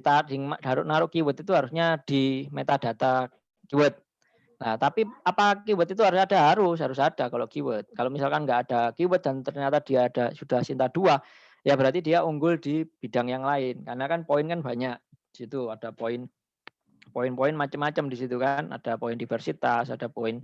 naruh keyword itu harusnya di metadata keyword. Nah, tapi apa keyword itu harus ada kalau keyword. Kalau misalkan enggak ada keyword dan ternyata dia sudah Sinta 2, ya berarti dia unggul di bidang yang lain. Karena kan poin kan banyak. Di situ ada poin-poin macam-macam di situ kan. Ada poin diversitas, ada poin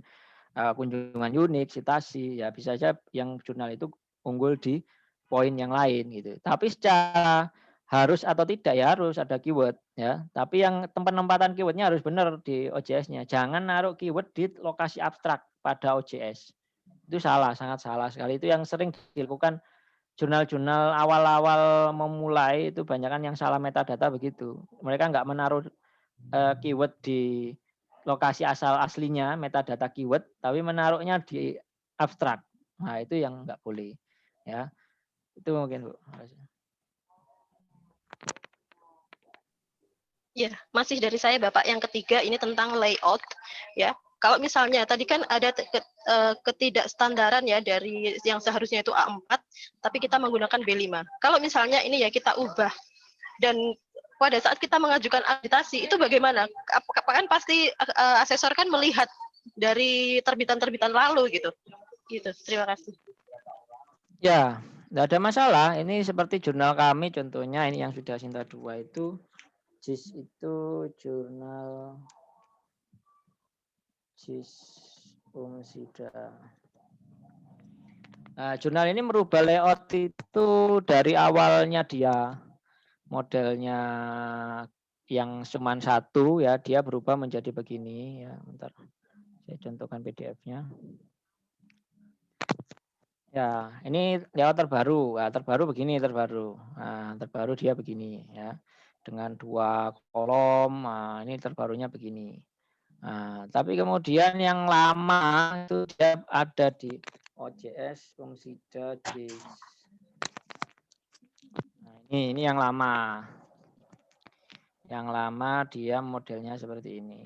kunjungan unik, citasi, ya bisa saja yang jurnal itu unggul di poin yang lain gitu. Tapi secara harus atau tidak ya harus ada keyword ya. Tapi yang tempat-tempatan keywordnya harus benar di OJS-nya. Jangan naruh keyword di lokasi abstrak pada OJS. Itu salah, sangat salah sekali. Itu yang sering dilakukan jurnal-jurnal awal-awal memulai itu banyak kan yang salah metadata begitu. Mereka nggak menaruh keyword di lokasi asal aslinya metadata keyword, tapi menaruhnya di abstrak. Nah, itu yang nggak boleh. Ya, itu mungkin Bu. Ya, masih dari saya Bapak. Yang ketiga ini tentang layout. Ya, kalau misalnya tadi kan ada ketidakstandaran ya dari yang seharusnya itu A4, tapi kita menggunakan B5. Kalau misalnya ini ya kita ubah dan pada saat kita mengajukan akreditasi itu bagaimana? Kan pasti asesor kan melihat dari terbitan-terbitan lalu gitu. Gitu. Terima kasih. Ya, tidak ada masalah. Ini seperti jurnal kami contohnya ini yang sudah Sinta 2 itu JIS itu jurnal JIS Umsida. Nah, jurnal ini merubah layout itu dari awalnya dia modelnya yang cuma satu ya, dia berubah menjadi begini ya. Bentar, saya contohkan PDF-nya. Ya, ini layout terbaru. Nah, terbaru begini terbaru. Nah, terbaru dia begini ya, dengan 2 kolom. Nah, ini terbarunya begini. Nah, tapi kemudian yang lama itu dia ada di OJS Umsida JIS. Nah, ini yang lama. Yang lama dia modelnya seperti ini.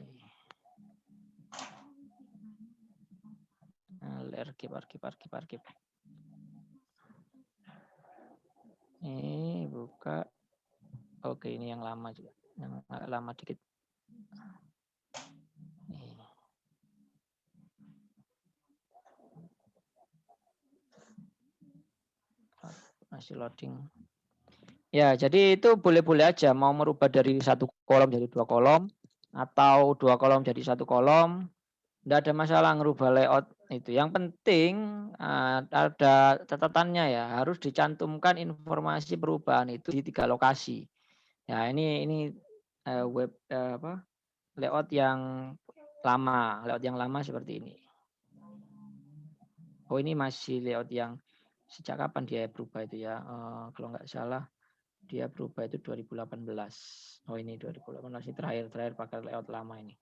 Arkip. Ini buka. Oke, ini yang lama juga. Yang lama dikit. Masih loading. Ya, jadi itu boleh-boleh aja mau merubah dari 1 kolom jadi 2 kolom atau 2 kolom jadi 1 kolom. Tidak ada masalah ngerubah layout itu. Yang penting ada catatannya ya, harus dicantumkan informasi perubahan itu di 3 lokasi. Ya, ini layout yang lama seperti ini. Oh, ini masih layout yang sejak kapan dia berubah itu ya? Kalau nggak salah dia berubah itu 2018. Oh, ini 2018 ini terakhir pakai layout lama ini.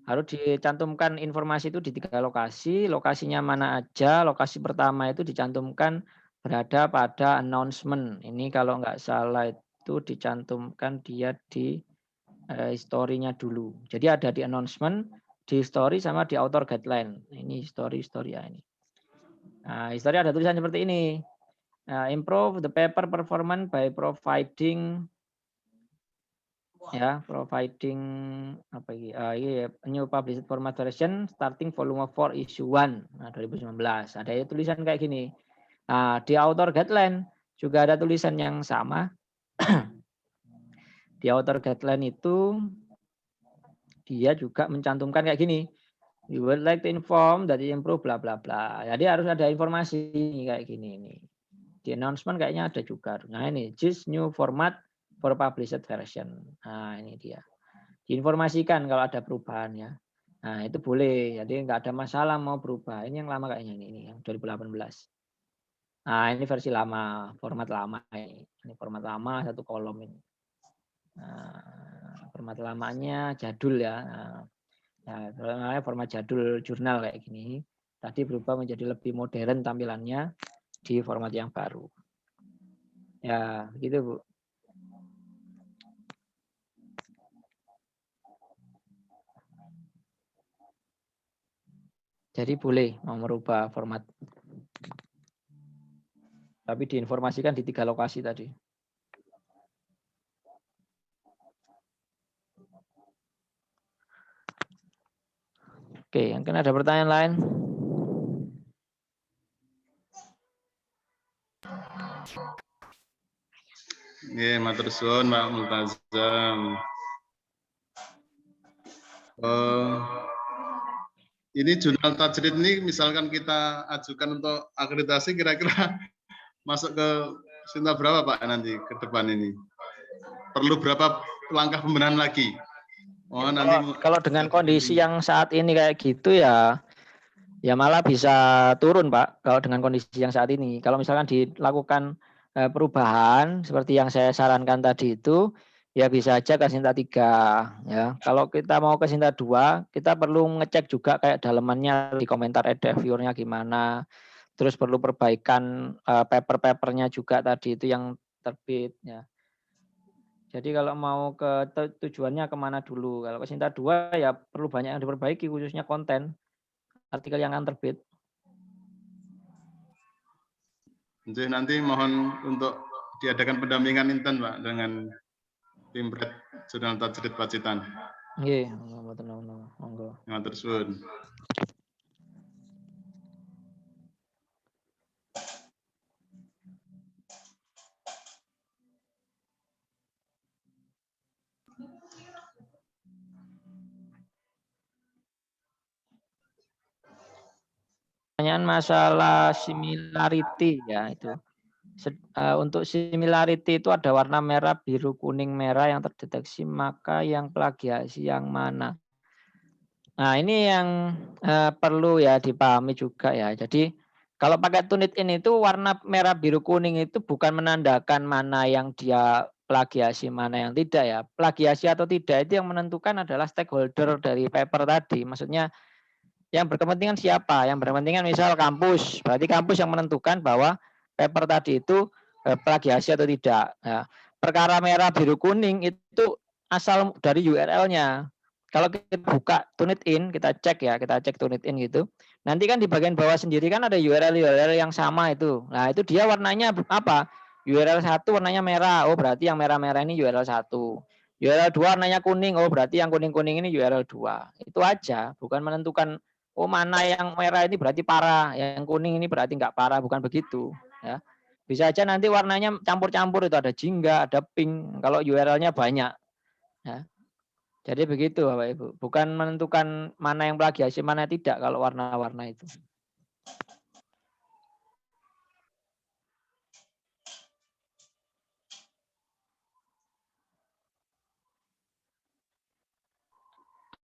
Harus dicantumkan informasi itu di 3 lokasi. Lokasinya mana aja? Lokasi pertama itu dicantumkan berada pada announcement. Ini kalau nggak salah itu dicantumkan dia di historinya dulu. Jadi ada di announcement, di story sama di author guideline. Ini story ya ini. Nah, history ada tulisan seperti ini. Improve the paper performance by providing ya, providing apa ini? Iya, new published format version starting volume 4 issue 1 nah, 2019. Ada tulisan kayak gini. Nah, di author guideline juga ada tulisan yang sama. Di author guideline itu dia juga mencantumkan kayak gini. We would like to inform that it improve bla bla bla. Jadi harus ada informasi kayak gini ini. Di announcement kayaknya ada juga. Nah, ini this new format for published version. Nah, ini dia. Diinformasikan kalau ada perubahan ya. Nah, itu boleh. Jadi nggak ada masalah mau berubah. Ini yang lama kayaknya ini yang 2018. Nah, ini versi lama, format lama ini. Ini format lama satu kolom ini. Nah, format lamanya jadul ya. Nah, format jadul jurnal kayak gini. Tadi berubah menjadi lebih modern tampilannya di format yang baru. Ya, gitu Bu. Jadi boleh mau merubah format. Tapi diinformasikan di 3 lokasi tadi. Oke, mungkin ada pertanyaan lain? Nggih, matur suwun Pak Multazam. Ini jurnal tajrid ini misalkan kita ajukan untuk akreditasi kira-kira masuk ke Sinta berapa Pak nanti ke depan ini? Perlu berapa langkah pembenahan lagi? Oh, nanti kalau dengan kondisi yang saat ini kayak gitu ya malah bisa turun Pak kalau dengan kondisi yang saat ini. Kalau misalkan dilakukan perubahan seperti yang saya sarankan tadi itu ya bisa aja ke Sinta 3 ya. Kalau kita mau ke Sinta 2 kita perlu ngecek juga kayak dalemannya di komentar reviewernya gimana. Terus perlu perbaikan paper-papernya juga tadi itu yang terbit ya. Jadi kalau mau ke tujuannya kemana dulu? Kalau ke Sinta 2 ya perlu banyak yang diperbaiki khususnya konten artikel yang akan terbit. Nanti mohon untuk diadakan pendampingan inten Pak dengan tim Red Jurnal Tajrid Pacitan. Nggih, monggo. Matur suwun. Pertanyaan masalah similarity ya itu. Untuk similarity itu ada warna merah, biru, kuning, merah yang terdeteksi, maka yang plagiasi yang mana? Nah, ini yang perlu ya dipahami juga ya. Jadi kalau pakai Turnitin itu warna merah, biru, kuning itu bukan menandakan mana yang dia plagiasi, mana yang tidak ya. Plagiasi atau tidak itu yang menentukan adalah stakeholder dari paper tadi. Maksudnya yang berkepentingan siapa? Yang berkepentingan misal kampus. Berarti kampus yang menentukan bahwa paper tadi itu plagiasi atau tidak. Nah, perkara merah, biru, kuning itu asal dari URL-nya. Kalau kita buka Turnitin, kita cek Turnitin gitu. Nanti kan di bagian bawah sendiri kan ada URL yang sama itu. Nah, itu dia warnanya apa? URL 1 warnanya merah. Oh, berarti yang merah-merah ini URL 1. URL 2 warnanya kuning. Oh, berarti yang kuning-kuning ini URL 2. Itu aja, bukan menentukan oh mana yang merah ini berarti parah, yang kuning ini berarti enggak parah, bukan begitu ya. Bisa aja nanti warnanya campur-campur itu ada jingga, ada pink kalau URL-nya banyak ya. Jadi begitu Bapak Ibu, bukan menentukan mana yang plagiasi mana tidak kalau warna-warna itu.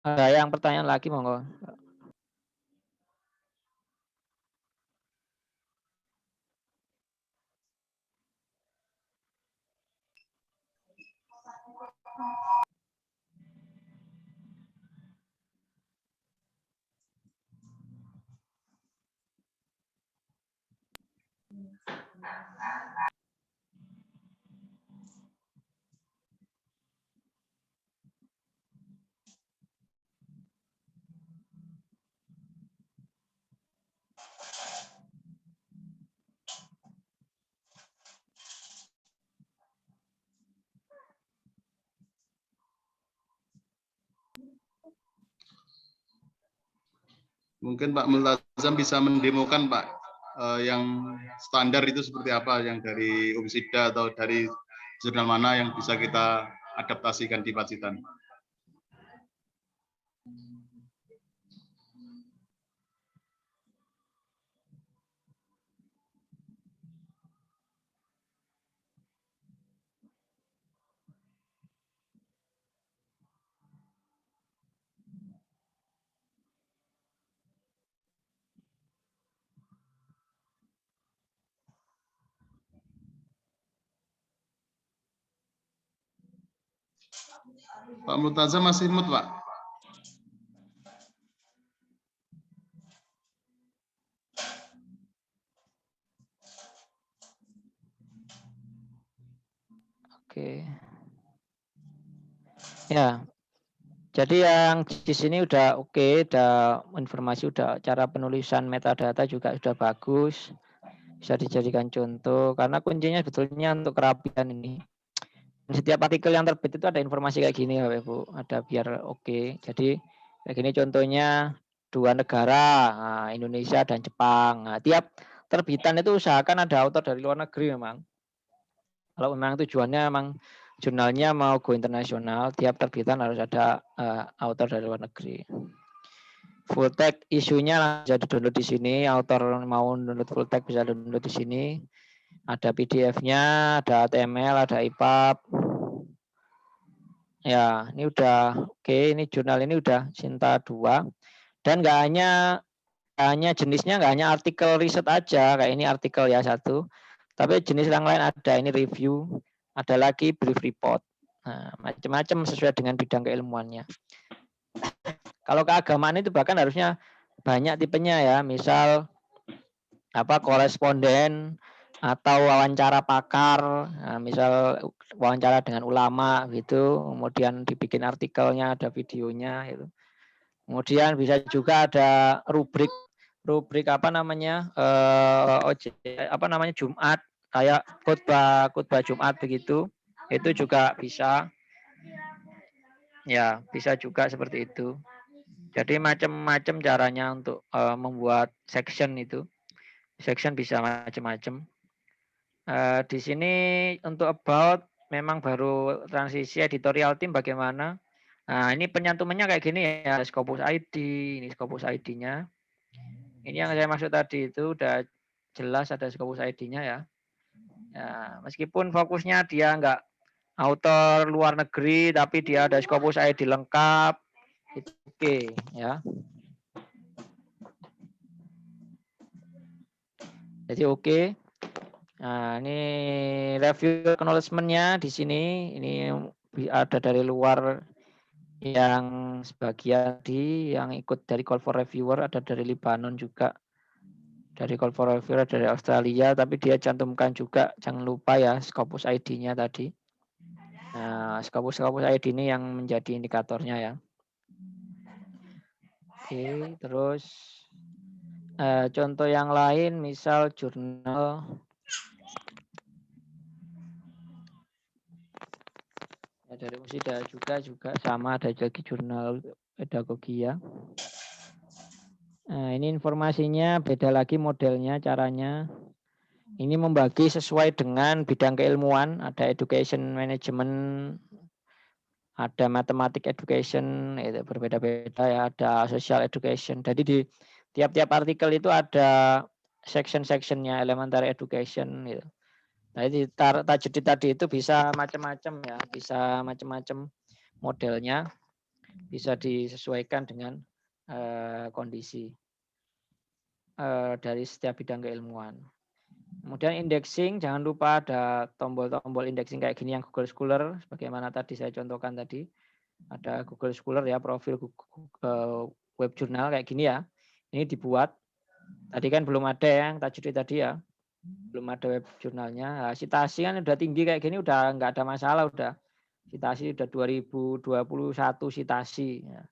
Ada yang pertanyaan lagi monggo. Mungkin Pak Multazam bisa mendemokan Pak yang standar itu seperti apa, yang dari Umsida atau dari jurnal mana yang bisa kita adaptasikan di Pacitan. Pak Multazam masih mute, Pak. Oke. Ya, jadi yang di sini udah oke, udah informasi, udah cara penulisan metadata juga sudah bagus, bisa dijadikan contoh. Karena kuncinya sebetulnya untuk kerapian ini. Setiap artikel yang terbit itu ada informasi kayak gini ya Bapak Ibu, ada biar oke. Jadi kayak gini contohnya 2 negara, nah, Indonesia dan Jepang. Nah, tiap terbitan itu usahakan ada author dari luar negeri memang. Kalau memang tujuannya memang jurnalnya mau go internasional, tiap terbitan harus ada author dari luar negeri. Full text isunya bisa download di sini, author mau download full text bisa download di sini. Ada PDF-nya, ada HTML, ada EPUB. Ya, ini udah oke. Ini jurnal ini udah Sinta 2. Dan nggak hanya jenisnya nggak hanya artikel riset aja, kayak ini artikel ya satu. Tapi jenis yang lain ada, ini review, ada lagi brief report. Nah, macam-macam sesuai dengan bidang keilmuannya. Kalau keagamaan itu bahkan harusnya banyak tipenya ya, misal koresponden atau wawancara pakar, nah, misal wawancara dengan ulama gitu, kemudian dibikin artikelnya, ada videonya gitu. Kemudian bisa juga ada rubrik Jumat, kayak khutbah Jumat begitu, itu juga bisa. Ya, bisa juga seperti itu. Jadi macam-macam caranya untuk membuat section itu. Section bisa macam-macam. Di sini untuk about memang baru transisi editorial team bagaimana. Nah, ini penyantumannya kayak gini ya, Scopus ID, ini Scopus ID-nya. Ini yang saya maksud tadi itu udah jelas ada Scopus ID-nya ya. Ya, meskipun fokusnya dia nggak author luar negeri, tapi dia ada Scopus ID lengkap, itu oke ya. Jadi oke. Nah, ini review acknowledgement-nya di sini. Ini ada dari luar yang sebagian yang ikut dari call for reviewer, ada dari Libanon juga. Dari call for reviewer dari Australia, tapi dia cantumkan juga, jangan lupa ya, Scopus ID-nya tadi. Nah, Scopus ID ini yang menjadi indikatornya ya. Oke, terus contoh yang lain, misal jurnal. Ya, dari Umsida juga sama, ada lagi jurnal pedagogi ya. Nah, ini informasinya beda lagi modelnya, caranya. Ini membagi sesuai dengan bidang keilmuan, ada education management, ada mathematic education, itu berbeda-beda ya, ada social education. Jadi di tiap-tiap artikel itu ada section-sectionnya, elementary education gitu. Nah, di Tajudid tadi itu bisa macam-macam ya, bisa macam-macam modelnya, bisa disesuaikan dengan kondisi dari setiap bidang keilmuan. Kemudian indexing, jangan lupa ada tombol-tombol indexing kayak gini yang Google Scholar, sebagaimana tadi saya contohkan tadi. Ada Google Scholar ya, profil web jurnal kayak gini ya. Ini dibuat. Tadi kan belum ada yang Tajudid tadi ya. Belum ada web jurnalnya. Nah, citasi kan udah tinggi kayak gini, udah nggak ada masalah udah. Citasi udah 2021 citasi. Ya.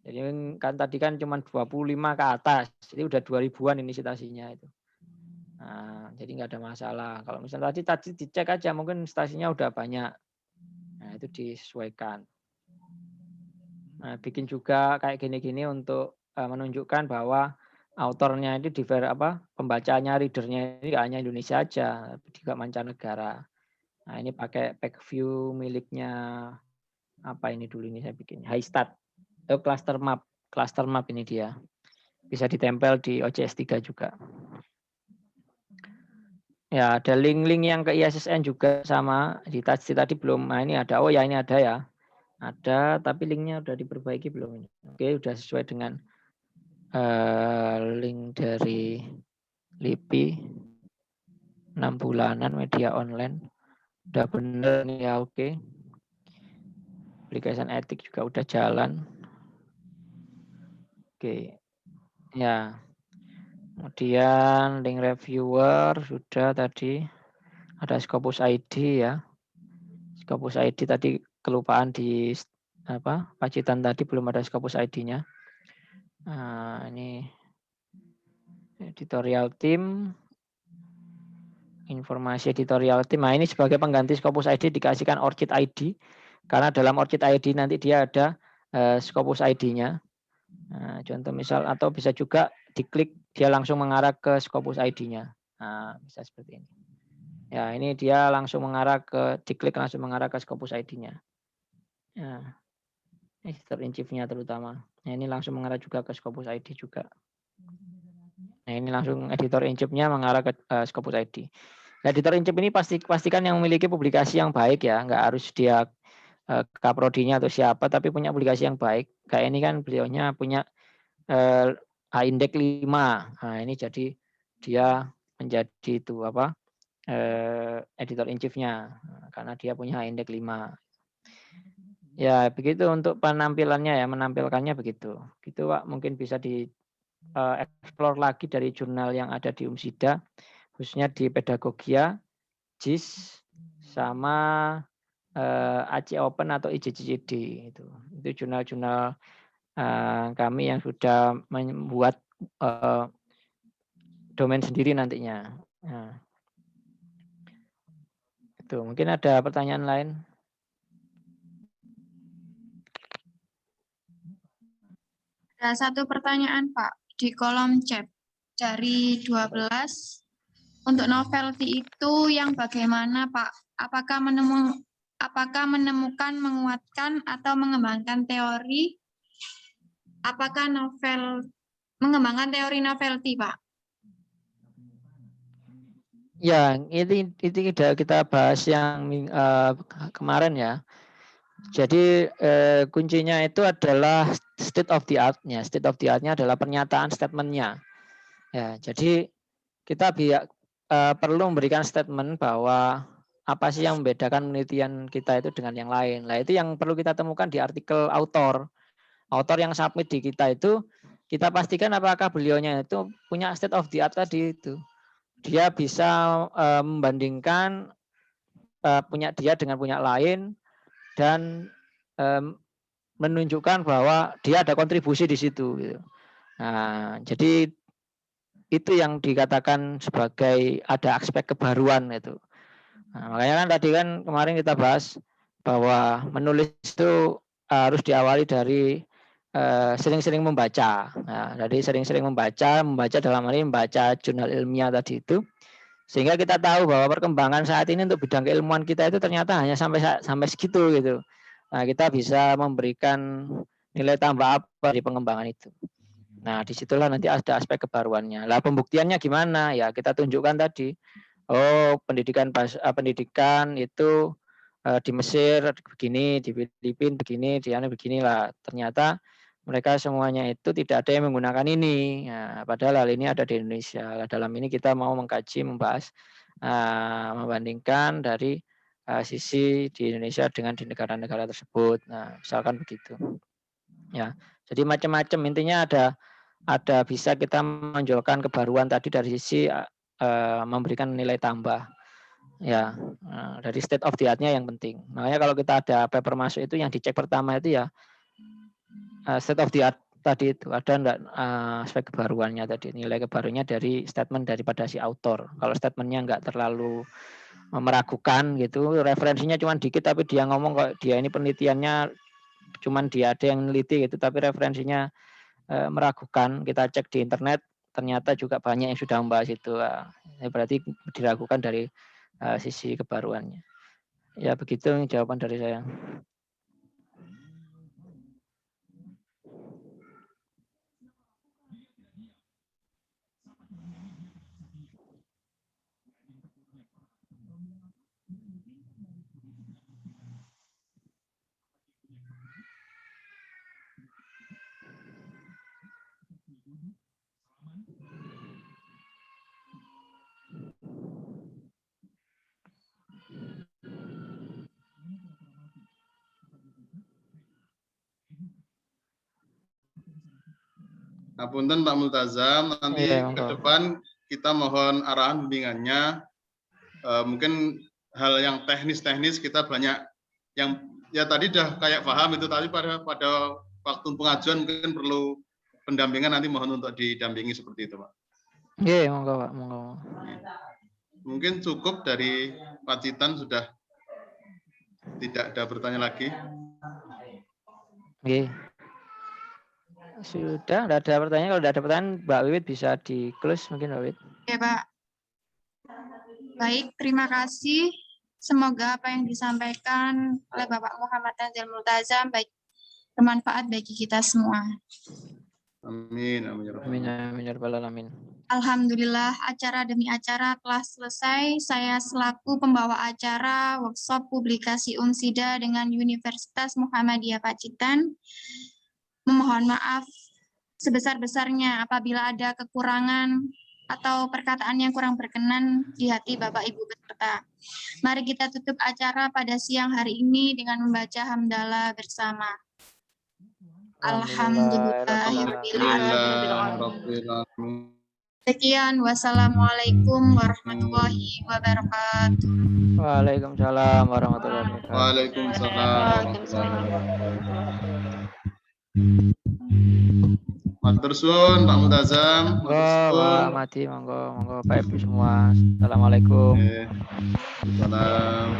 Jadi kan tadi kan cuma 25 ke atas. Jadi udah 2000-an ini citasinya itu. Nah, jadi nggak ada masalah. Kalau misalnya tadi dicek aja, mungkin stasinya udah banyak. Nah, itu disesuaikan. Nah, bikin juga kayak gini-gini untuk menunjukkan bahwa autornya itu pembacanya, readernya ini nggak hanya Indonesia aja, tapi juga mancanegara. Nah, ini pakai pack view miliknya apa ini dulu ini saya bikin Highstat. Cluster map ini dia. Bisa ditempel di OCS 3 juga. Ya, ada link-link yang ke ISSN juga sama. Di tadi belum. Nah, ini ada. Oh ya, ini ada ya. Ada, tapi linknya udah diperbaiki belum ini? Oke, udah sesuai dengan link dari LIPI 6 bulanan media online. Udah bener nih ya, oke. Application etik juga udah jalan. Oke. Ya. Kemudian link reviewer sudah tadi. Ada Scopus ID ya. Scopus ID tadi kelupaan di Pacitan tadi belum ada Scopus ID-nya. Nah, ini editorial team. Informasi editorial team. Nah, ini sebagai pengganti Scopus ID dikasihkan ORCID ID. Karena dalam ORCID ID nanti dia ada Scopus ID-nya. Nah, contoh misal atau bisa juga diklik dia langsung mengarah ke Scopus ID-nya. Nah, bisa seperti ini. Ya, ini dia langsung mengarah diklik langsung mengarah ke Scopus ID-nya. Ya. Editor in chief-nya terutama. Nah, ini langsung mengarah juga ke Scopus ID juga. Nah, ini langsung editor in chief-nya mengarah ke Scopus ID. Nah, editor in chief ini pastikan yang memiliki publikasi yang baik ya, nggak harus dia kaprodinya atau siapa, tapi punya publikasi yang baik. Kayak ini kan beliaunya punya H-index 5. Nah, ini jadi dia menjadi itu editor in chief-nya karena dia punya H-index 5. Ya, begitu untuk penampilannya ya, menampilkannya begitu. Gitu, Pak, mungkin bisa di explore lagi dari jurnal yang ada di Umsida, khususnya di Pedagogia, JIS, sama AC Open atau IJCCD itu jurnal-jurnal kami yang sudah membuat domain sendiri nantinya. Nah, itu mungkin ada pertanyaan lain. Ada satu pertanyaan Pak di kolom chat dari 12 untuk novelty itu yang bagaimana Pak? Apakah menemukan, menguatkan atau mengembangkan teori? Apakah mengembangkan teori novelty Pak? Ya, ini kita bahas yang kemarin ya. Jadi kuncinya itu adalah state of the art-nya. State of the art-nya adalah pernyataan statement-nya. Ya, jadi kita perlu memberikan statement bahwa apa sih yang membedakan penelitian kita itu dengan yang lain. Nah, itu yang perlu kita temukan di artikel autor. Autor yang submit di kita itu, kita pastikan apakah beliaunya itu punya state of the art tadi itu. Dia bisa membandingkan punya dia dengan punya lain dan menunjukkan bahwa dia ada kontribusi di situ. Gitu. Nah, jadi itu yang dikatakan sebagai ada aspek kebaruan itu. Nah, makanya kan tadi kan kemarin kita bahas bahwa menulis itu harus diawali dari sering-sering membaca. Nah, jadi sering-sering membaca dalam hal ini membaca jurnal ilmiah tadi itu, sehingga kita tahu bahwa perkembangan saat ini untuk bidang keilmuan kita itu ternyata hanya sampai segitu gitu. Nah, kita bisa memberikan nilai tambah apa di pengembangan itu. Nah, disitulah nanti ada aspek kebaruannya. Lah, pembuktiannya gimana? Ya, kita tunjukkan tadi. Oh, pendidikan itu di Mesir begini, di Filipina begini, di sana beginilah. Ternyata mereka semuanya itu tidak ada yang menggunakan ini. Nah, padahal hal ini ada di Indonesia. Dalam ini kita mau mengkaji, membahas, membandingkan dari sisi di Indonesia dengan di negara-negara tersebut. Nah, misalkan begitu. Ya, jadi macam-macam. Intinya ada bisa kita menonjolkan kebaruan tadi dari sisi memberikan nilai tambah. Ya, dari state of the art-nya yang penting. Makanya kalau kita ada paper masuk itu yang dicek pertama itu ya state of the art tadi itu ada enggak aspek kebaruannya tadi, nilai kebaruannya dari statement daripada si autor. Kalau statementnya enggak terlalu meragukan gitu, referensinya cuma dikit tapi dia ngomong kok dia ini penelitiannya cuman dia ada yang neliti gitu, tapi referensinya meragukan, kita cek di internet ternyata juga banyak yang sudah membahas itu. Berarti diragukan dari sisi kebaruannya. Ya begitu jawaban dari saya. Punten Pak Multazam, nanti Iya, ke monggo. depan kita mohon arahan bimbingannya. Mungkin hal yang teknis-teknis kita banyak yang ya tadi dah kayak paham itu tadi pada waktu pengajuan mungkin perlu pendampingan, nanti mohon untuk didampingi seperti itu Pak. Iya, monggo Pak, monggo. Mungkin cukup dari Pak Citan, sudah tidak ada bertanya lagi. Iya. Sudah, tidak ada pertanyaan. Kalau tidak ada pertanyaan, Mbak Wiwit bisa di-close mungkin Mbak Wiwit. Ya, Pak. Baik, terima kasih. Semoga apa yang disampaikan oleh Bapak Muhammad Tanzil Multazam baik bermanfaat bagi kita semua. Amin, amin, Amin, amin, ya rabbal alamin. Alhamdulillah, acara demi acara telah selesai. Saya selaku pembawa acara workshop publikasi Unsida dengan Universitas Muhammadiyah Pacitan memohon maaf sebesar-besarnya apabila ada kekurangan atau perkataan yang kurang berkenan di hati Bapak Ibu peserta. Mari kita tutup acara pada siang hari ini dengan membaca hamdalah bersama. Alhamdulillahirrahmanirrahim. Sekian, wassalamualaikum warahmatullahi wabarakatuh. Waalaikumsalam warahmatullahi wabarakatuh. Waalaikumsalam. Matur suwun Pak Multazam. Monggo Pak Ahmadi, monggo Pak Ibu semua. Assalamualaikum. Salam.